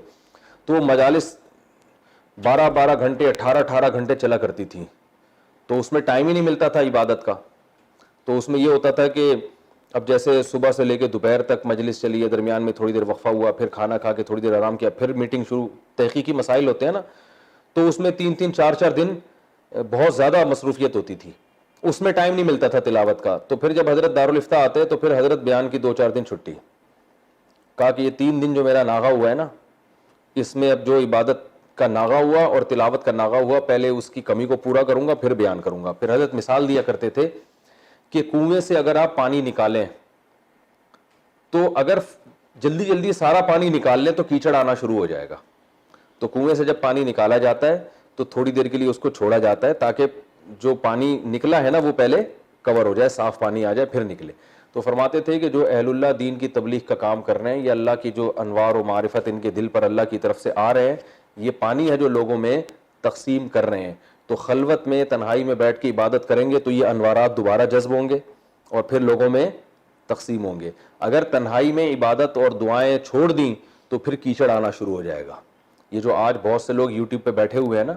Speaker 1: تو وہ مجالس 12 گھنٹے 18 گھنٹے چلا کرتی تھیں, تو اس میں ٹائم ہی نہیں ملتا تھا عبادت کا. تو اس میں یہ ہوتا تھا کہ اب جیسے صبح سے لے کے دوپہر تک مجلس چلی ہے, درمیان میں تھوڑی دیر وقفہ ہوا, پھر کھانا کھا کے تھوڑی دیر آرام کیا, پھر میٹنگ شروع. تحقیقی مسائل ہوتے ہیں نا, تو اس میں 3-4 دن بہت زیادہ مصروفیت ہوتی تھی, اس میں ٹائم نہیں ملتا تھا تلاوت کا. تو پھر جب حضرت دارالفتہ آتے تو پھر حضرت بیان کی 2-4 دن چھٹی. کہا کہ یہ 3 دن جو میرا ناغہ ہوا ہے نا, اس میں اب جو عبادت کا ناغہ ہوا اور تلاوت کا ناغہ ہوا، پہلے اس کی کمی کو پورا کروں گا پھر بیان کروں گا. پھر حضرت مثال دیا کرتے تھے کہ کنویں سے اگر آپ پانی نکالیں تو اگر جلدی جلدی سارا پانی نکال لیں تو کیچڑ آنا شروع ہو جائے گا. تو کنویں سے جب پانی نکالا جاتا ہے تو تھوڑی دیر کے لیے اس کو چھوڑا جاتا ہے تاکہ جو پانی نکلا ہے نا وہ پہلے کور ہو جائے، صاف پانی آ جائے پھر نکلے. تو فرماتے تھے کہ جو اہل اللہ دین کی تبلیغ کا کام کر رہے ہیں، یا اللہ کی جو انوار و معرفت ان کے دل پر اللہ کی طرف سے آ رہے ہیں، یہ پانی ہے جو لوگوں میں تقسیم کر رہے ہیں. تو خلوت میں تنہائی میں بیٹھ کے عبادت کریں گے تو یہ انوارات دوبارہ جذب ہوں گے اور پھر لوگوں میں تقسیم ہوں گے. اگر تنہائی میں عبادت اور دعائیں چھوڑ دیں تو پھر کیچڑ آنا شروع ہو جائے گا. یہ جو آج بہت سے لوگ یوٹیوب پہ بیٹھے ہوئے ہیں نا،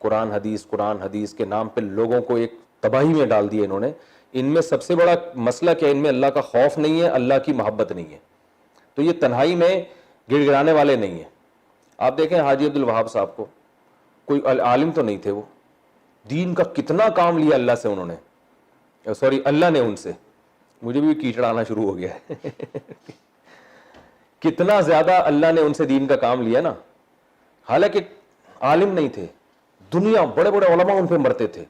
Speaker 1: قرآن حدیث کے نام پہ لوگوں کو ایک تباہی میں ڈال دیے انہوں نے. ان میں سب سے بڑا مسئلہ کیا، ان میں اللہ کا خوف نہیں ہے، اللہ کی محبت نہیں ہے. تو یہ تنہائی میں گڑ گڑانے والے نہیں ہیں. آپ دیکھیں حاجی عبد الوہاب صاحب کو، کوئی عالم تو نہیں تھے، وہ دین کا کتنا کام لیا اللہ سے انہوں نے، سوری اللہ نے ان سے. مجھے بھی کیچڑ آنا شروع ہو گیا ہے کتنا زیادہ اللہ نے ان سے دین کا کام لیا نا. حالانکہ عالم نہیں تھے، دنیا بڑے بڑے علماء ان پہ مرتے تھے،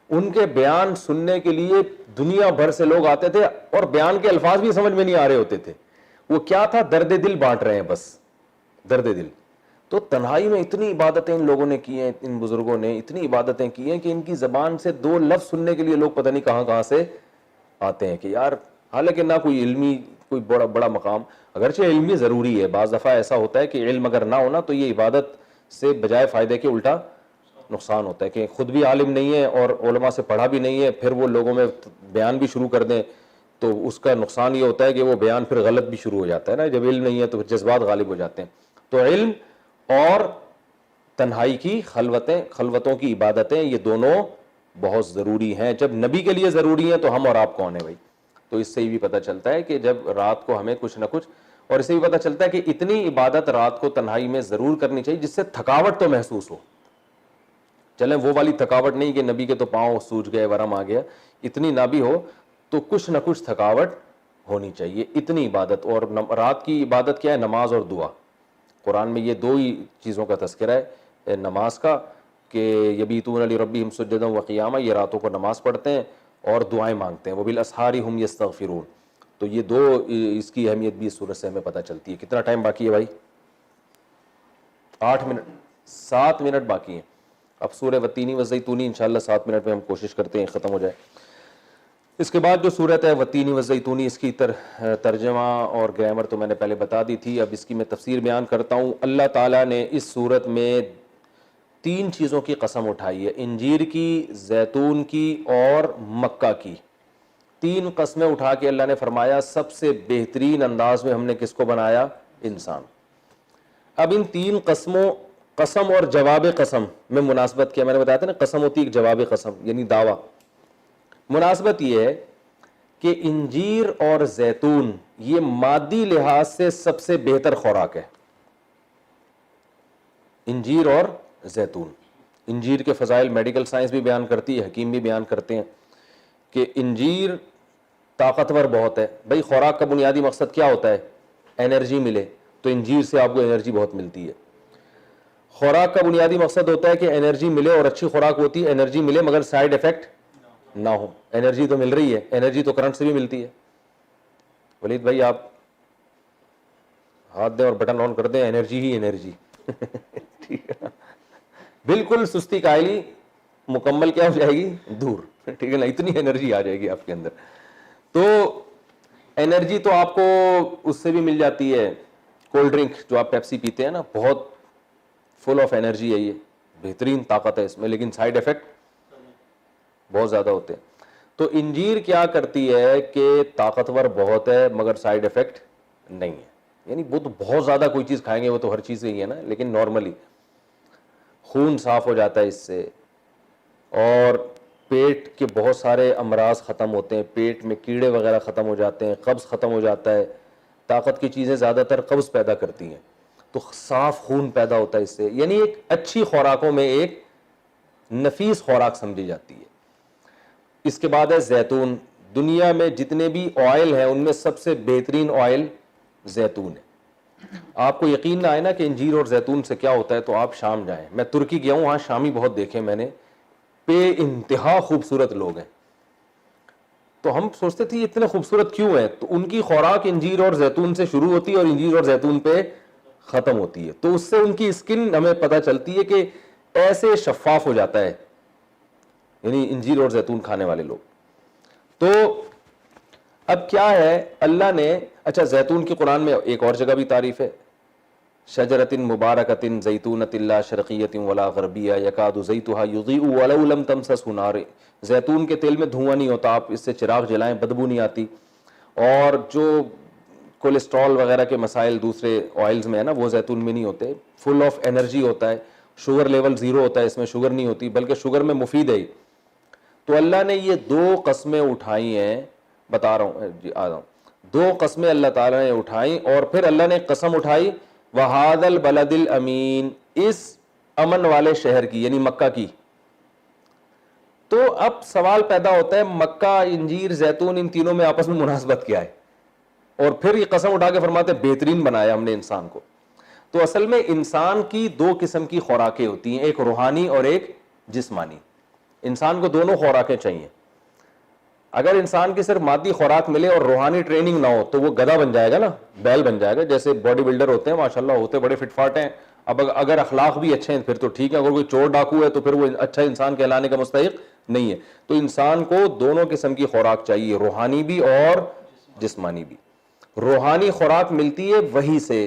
Speaker 1: ان کے بیان سننے کے لیے دنیا بھر سے لوگ آتے تھے اور بیان کے الفاظ بھی سمجھ میں نہیں آ رہے ہوتے تھے. وہ کیا تھا، درد دل بانٹ رہے ہیں، بس درد دل. تو تنہائی میں اتنی عبادتیں ان لوگوں نے کی ہیں، ان بزرگوں نے اتنی عبادتیں کی ہیں کہ ان کی زبان سے دو لفظ سننے کے لیے لوگ پتہ نہیں کہاں کہاں سے آتے ہیں کہ یار. حالانکہ نہ کوئی علمی کوئی بڑا مقام، اگرچہ علمی ضروری ہے، بعض دفعہ ایسا ہوتا ہے کہ علم اگر نہ ہونا تو یہ عبادت سے بجائے فائدے کے الٹا نقصان ہوتا ہے، کہ خود بھی عالم نہیں ہے اور علماء سے پڑھا بھی نہیں ہے، پھر وہ لوگوں میں بیان بھی شروع کر دیں تو اس کا نقصان یہ ہوتا ہے کہ وہ بیان پھر غلط بھی شروع ہو جاتا ہے نا. جب علم نہیں ہے تو پھر جذبات غالب ہو جاتے ہیں. تو علم اور تنہائی کی خلوتوں کی عبادتیں، یہ دونوں بہت ضروری ہیں. جب نبی کے لیے ضروری ہیں تو ہم اور آپ کون ہیں بھائی. تو اس سے یہ بھی پتہ چلتا ہے کہ جب رات کو ہمیں کچھ نہ کچھ، اور اس سے بھی پتہ چلتا ہے کہ اتنی عبادت رات کو تنہائی میں ضرور کرنی چاہیے جس سے تھکاوٹ تو محسوس ہو. چلیں وہ والی تھکاوٹ نہیں کہ نبی کے تو پاؤں سوج گئے، ورم آ گیا، اتنی نہ بھی ہو تو کچھ نہ کچھ تھکاوٹ ہونی چاہیے. اتنی عبادت. اور رات کی عبادت کیا ہے، نماز اور دعا. قرآن میں یہ دو ہی چیزوں کا تذکرہ ہے، نماز کا کہ یبیتون لربہم سجدا وقیاما، یہ راتوں کو نماز پڑھتے ہیں اور دعائیں مانگتے ہیں. وبالاسحار ہم یستغفرون. تو یہ دو، اس کی اہمیت بھی اس صورت سے ہمیں پتہ چلتی ہے. کتنا ٹائم باقی ہے بھائی؟ 8 منٹ، 7 منٹ باقی ہیں. اب سورہ والتین والزیتون انشاءاللہ 7 منٹ میں ہم کوشش کرتے ہیں ختم ہو جائے. اس کے بعد جو صورت ہے والتین والزیتون، اس کی ترجمہ اور گرامر تو میں نے پہلے بتا دی تھی. اب اس کی میں تفسیر بیان کرتا ہوں. اللہ تعالیٰ نے اس صورت میں 3 چیزوں کی قسم اٹھائی ہے، انجیر کی، زیتون کی اور مکہ کی. 3 قسمیں اٹھا کے اللہ نے فرمایا سب سے بہترین انداز میں ہم نے کس کو بنایا؟ انسان. اب ان 3 قسموں، قسم اور جواب قسم میں مناسبت کیا، میں نے بتایا تھا نا، قسم ہوتی ہے ایک جواب قسم یعنی دعویٰ. مناسبت یہ ہے کہ انجیر اور زیتون یہ مادی لحاظ سے سب سے بہتر خوراک ہے. انجیر اور زیتون. انجیر کے فضائل میڈیکل سائنس بھی بیان کرتی ہے، حکیم بھی بیان کرتے ہیں کہ انجیر طاقتور بہت ہے. بھائی خوراک کا بنیادی مقصد کیا ہوتا ہے؟ انرجی ملے. تو انجیر سے آپ کو انرجی بہت ملتی ہے. خوراک کا بنیادی مقصد ہوتا ہے کہ انرجی ملے، اور اچھی خوراک ہوتی ہے انرجی ملے مگر سائیڈ ایفیکٹ نہ ہو. انرجی تو مل رہی ہے، انرجی تو کرنٹ سے بھی ملتی ہے. ولید بھائی آپ ہاتھ دیں اور بٹن آن کر دیں، انرجی ہی انرجی ٹھیک ہے، بالکل سستی کائلی مکمل کیا ہو جائے گی؟ دور. ٹھیک ہے نا، اتنی انرجی آ جائے گی آپ کے اندر. تو انرجی تو آپ کو اس سے بھی مل جاتی ہے. کولڈ ڈرنک جو آپ پیپسی پیتے ہیں نا، بہت فل آف انرجی ہے، یہ بہترین طاقت ہے اس میں، لیکن سائیڈ ایفیکٹ بہت زیادہ ہوتے ہیں. تو انجیر کیا کرتی ہے کہ طاقتور بہت ہے مگر سائیڈ ایفیکٹ نہیں ہے. یعنی وہ تو بہت زیادہ کوئی چیز کھائیں گے وہ تو ہر چیز ہی ہے نا، لیکن نارملی خون صاف ہو جاتا ہے اس سے، اور پیٹ کے بہت سارے امراض ختم ہوتے ہیں، پیٹ میں کیڑے وغیرہ ختم ہو جاتے ہیں، قبض ختم ہو جاتا ہے. طاقت کی چیزیں زیادہ تر قبض پیدا کرتی ہیں، تو صاف خون پیدا ہوتا ہے اس سے. یعنی ایک اچھی خوراکوں میں ایک نفیس خوراک سمجھی جاتی ہے. اس کے بعد ہے زیتون. دنیا میں جتنے بھی آئل ہیں ان میں سب سے بہترین آئل زیتون ہے. آپ کو یقین نہ آئے نا کہ انجیر اور زیتون سے کیا ہوتا ہے تو آپ شام جائیں. میں ترکی گیا ہوں, وہاں شامی بہت دیکھے میں نے, بے انتہا خوبصورت لوگ ہیں. تو ہم سوچتے تھے یہ اتنے خوبصورت کیوں ہیں, تو ان کی خوراک انجیر اور زیتون سے شروع ہوتی ہے اور انجیر اور زیتون پہ ختم ہوتی ہے. تو اس سے ان کی اسکن ہمیں پتہ چلتی ہے کہ ایسے شفاف ہو جاتا ہے, یعنی انجیر اور زیتون کھانے والے لوگ. تو اب کیا ہے اللہ نے, اچھا زیتون کی قرآن میں ایک اور جگہ بھی تعریف ہے, شجرۃ مبارکۃ زیتونۃ لا شرقیۃ ولا غربیہ یکاد زیتها یضیء ولو لم تمسسہ نار. زیتون کے تیل میں دھواں نہیں ہوتا, آپ اس سے چراغ جلائیں بدبو نہیں آتی. اور جو کولیسٹرول وغیرہ کے مسائل دوسرے آئلز میں ہے نا, وہ زیتون میں نہیں ہوتے. فل آف انرجی ہوتا ہے, شوگر لیول زیرو ہوتا ہے, اس میں شوگر نہیں ہوتی بلکہ شوگر میں مفید ہے. تو اللہ نے یہ دو قسمیں اٹھائی ہیں, بتا رہا ہوں جی, آ رہا ہوں. دو قسمیں اللہ تعالیٰ نے اٹھائیں, اور پھر اللہ نے قسم اٹھائی وَهَذَا الْبَلَدِ الْأَمِينَ, اس امن والے شہر کی, یعنی مکہ کی. تو اب سوال پیدا ہوتا ہے مکہ, انجیر, زیتون, ان تینوں میں آپس میں مناسبت کیا ہے؟ اور پھر یہ قسم اٹھا کے فرماتے بہترین بنایا ہم نے انسان کو. تو اصل میں انسان کی دو قسم کی خوراکیں ہوتی ہیں, ایک روحانی اور ایک جسمانی. انسان کو دونوں خوراکیں چاہیے. اگر انسان کی صرف مادی خوراک ملے اور روحانی ٹریننگ نہ ہو تو وہ گدھا بن جائے گا نا, بیل بن جائے گا. جیسے باڈی بلڈر ہوتے ہیں ماشاءاللہ, ہوتے بڑے فٹ فاٹ ہیں, اب اگر اخلاق بھی اچھے ہیں پھر تو ٹھیک ہے, اگر کوئی چور ڈاکو ہے تو پھر وہ اچھا انسان کہلانے کا مستحق نہیں ہے. تو انسان کو دونوں قسم کی خوراک چاہیے, روحانی بھی اور جسمانی بھی. روحانی خوراک ملتی ہے وحی سے,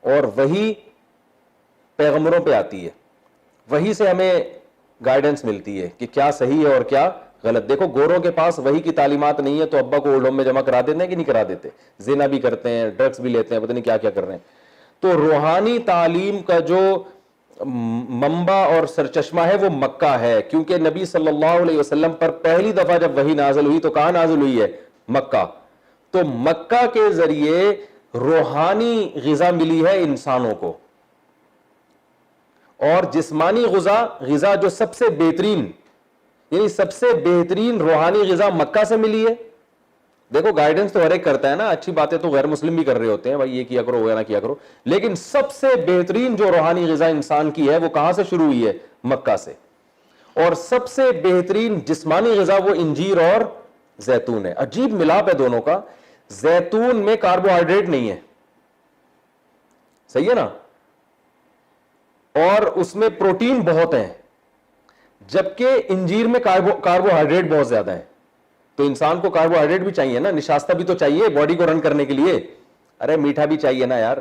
Speaker 1: اور وحی پیغمبروں پہ آتی ہے, وحی سے ہمیں گائیڈنس ملتی ہے کہ کیا صحیح ہے اور کیا غلط. دیکھو گوروں کے پاس وحی کی تعلیمات نہیں ہے تو ابا کو اولڈ ہوم میں جمع کرا دیتے ہیں کہ نہیں کرا دیتے, زنا بھی کرتے ہیں, ڈرگس بھی لیتے ہیں, پتہ نہیں کیا کیا کر رہے ہیں. تو روحانی تعلیم کا جو منبع اور سرچشمہ ہے وہ مکہ ہے, کیونکہ نبی صلی اللہ علیہ وسلم پر پہلی دفعہ جب وحی نازل ہوئی تو کہاں نازل ہوئی ہے؟ مکہ. تو مکہ کے ذریعے روحانی غذا ملی ہے انسانوں کو, اور جسمانی غذا جو سب سے بہترین, یعنی سب سے بہترین روحانی غذا مکہ سے ملی ہے. دیکھو گائیڈنس تو ہر ایک کرتا ہے نا, اچھی باتیں تو غیر مسلم بھی کر رہے ہوتے ہیں, بھائی یہ کیا کرو وہ نہ کیا کرو, لیکن سب سے بہترین جو روحانی غذا انسان کی ہے وہ کہاں سے شروع ہوئی ہے؟ مکہ سے. اور سب سے بہترین جسمانی غذا وہ انجیر اور زیتون ہے. عجیب ملاپ ہے دونوں کا. زیتون میں کاربوہائیڈریٹ نہیں ہے, صحیح ہے نا, اور اس میں پروٹین بہت ہیں, جبکہ انجیر میں کاربوہائیڈریٹ بہت زیادہ ہے. تو انسان کو کاربوہائیڈریٹ بھی چاہیے نا, نشاستہ بھی تو چاہیے باڈی کو رن کرنے کے لیے, ارے میٹھا بھی چاہیے نا یار.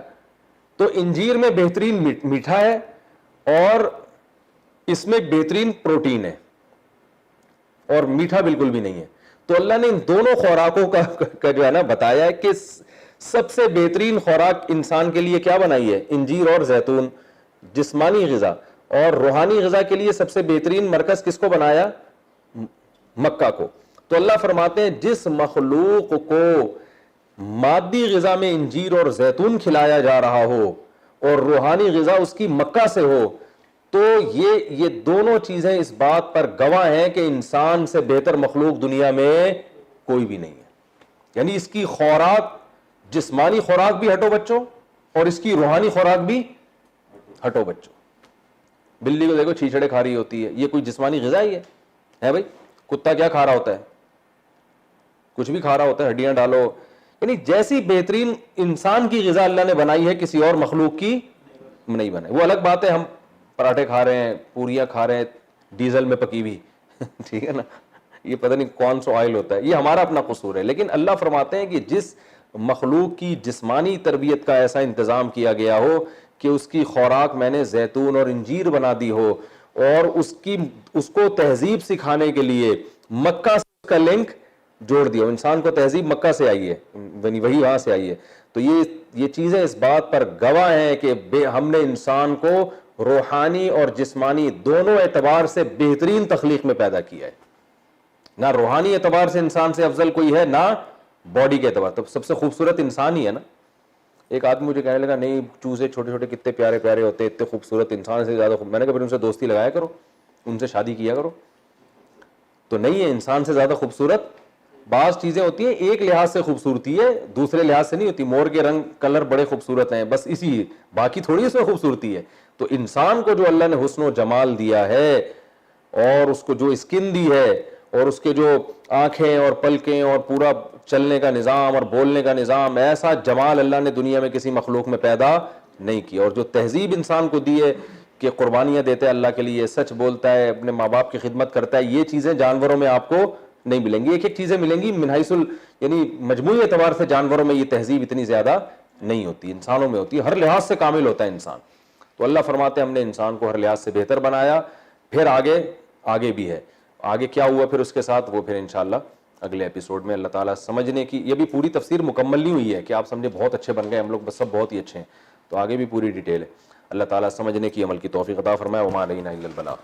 Speaker 1: تو انجیر میں بہترین میٹھا ہے اور اس میں بہترین پروٹین ہے, اور میٹھا بالکل بھی نہیں ہے. تو اللہ نے ان دونوں خوراکوں کا جو ہے نا بتایا ہے کہ سب سے بہترین خوراک انسان کے لیے کیا بنائی ہے؟ انجیر اور زیتون, جسمانی غذا. اور روحانی غذا کے لیے سب سے بہترین مرکز کس کو بنایا؟ مکہ کو. تو اللہ فرماتے ہیں جس مخلوق کو مادی غذا میں انجیر اور زیتون کھلایا جا رہا ہو اور روحانی غذا اس کی مکہ سے ہو, تو یہ دونوں چیزیں اس بات پر گواہ ہیں کہ انسان سے بہتر مخلوق دنیا میں کوئی بھی نہیں ہے. یعنی اس کی خوراک, جسمانی خوراک بھی ہٹو بچوں, اور اس کی روحانی خوراک بھی ہٹو بچوں. بلی کو دیکھو چھیچڑے کھا رہی ہوتی ہے, یہ کوئی جسمانی غذا ہی ہے بھائی؟ کتا کیا کھا رہا ہوتا ہے؟ کچھ بھی کھا رہا ہوتا ہے, ہڈیاں ڈالو. یعنی جیسی بہترین انسان کی غذا اللہ نے بنائی ہے کسی اور مخلوق کی نہیں بنائی. وہ الگ بات ہے ہم پراٹھے کھا رہے ہیں, پوریاں کھا رہے ہیں ڈیزل میں پکی ہوئی, ٹھیک ہے نا, یہ پتہ نہیں کون سا آئل ہوتا ہے, یہ ہمارا اپنا قصور ہے. لیکن اللہ فرماتے ہیں کہ جس مخلوق کی جسمانی تربیت کا ایسا انتظام کیا گیا ہو کہ اس کی خوراک میں نے زیتون اور انجیر بنا دی ہو, اور اس کو تہذیب سکھانے کے لیے مکہ سے اس کا لنک جوڑ دیا. انسان کو تہذیب مکہ سے آئی ہے, یعنی وہی وہاں سے آئی ہے. تو یہ چیزیں اس بات پر گواہ ہیں کہ ہم نے انسان کو روحانی اور جسمانی دونوں اعتبار سے بہترین تخلیق میں پیدا کیا ہے. نہ روحانی اعتبار سے انسان سے افضل کوئی ہے, نہ باڈی کے اعتبار. تو سب سے خوبصورت انسان ہی ہے نا. ایک آدمی مجھے کہنے لگا نہیں چوزے چھوٹے چھوٹے کتنے پیارے پیارے ہوتے ہیں, اتنے خوبصورت, انسان سے زیادہ میں نے کہا پھر ان سے دوستی لگایا کرو, ان سے شادی کیا کرو. تو نہیں ہے, انسان سے زیادہ خوبصورت بعض چیزیں ہوتی ہیں ایک لحاظ سے خوبصورتی ہے, دوسرے لحاظ سے نہیں ہوتی. مور کے رنگ کلر بڑے خوبصورت ہیں, بس اسی, باقی تھوڑی اس میں خوبصورتی ہے. تو انسان کو جو اللہ نے حسن و جمال دیا ہے, اور اس کو جو اسکن دی ہے, اور اس کے جو آنکھیں اور پلکیں اور پورا چلنے کا نظام اور بولنے کا نظام, ایسا جمال اللہ نے دنیا میں کسی مخلوق میں پیدا نہیں کیا. اور جو تہذیب انسان کو دی ہے کہ قربانیاں دیتا ہے اللہ کے لیے, سچ بولتا ہے, اپنے ماں باپ کی خدمت کرتا ہے, یہ چیزیں جانوروں میں آپ کو نہیں ملیں گی. ایک ایک چیزیں ملیں گی من حیث یعنی مجموعی اعتبار سے جانوروں میں یہ تہذیب اتنی زیادہ نہیں ہوتی, انسانوں میں ہوتی ہے. ہر لحاظ سے کامل ہوتا ہے انسان. تو اللہ فرماتے ہیں ہم نے انسان کو ہر لحاظ سے بہتر بنایا. پھر آگے بھی ہے, آگے کیا ہوا پھر اس کے ساتھ, وہ پھر انشاءاللہ اگلے ایپیسوڈ میں. اللہ تعالیٰ سمجھنے کی, یہ بھی پوری تفسیر مکمل نہیں ہوئی ہے کہ آپ سمجھے بہت اچھے بن گئے ہم لوگ, بس سب بہت ہی اچھے ہیں, تو آگے بھی پوری ڈیٹیل ہے. اللہ تعالیٰ سمجھنے کی, عمل کی توفیق عطا فرمائے. وما علینا الا البلاغ.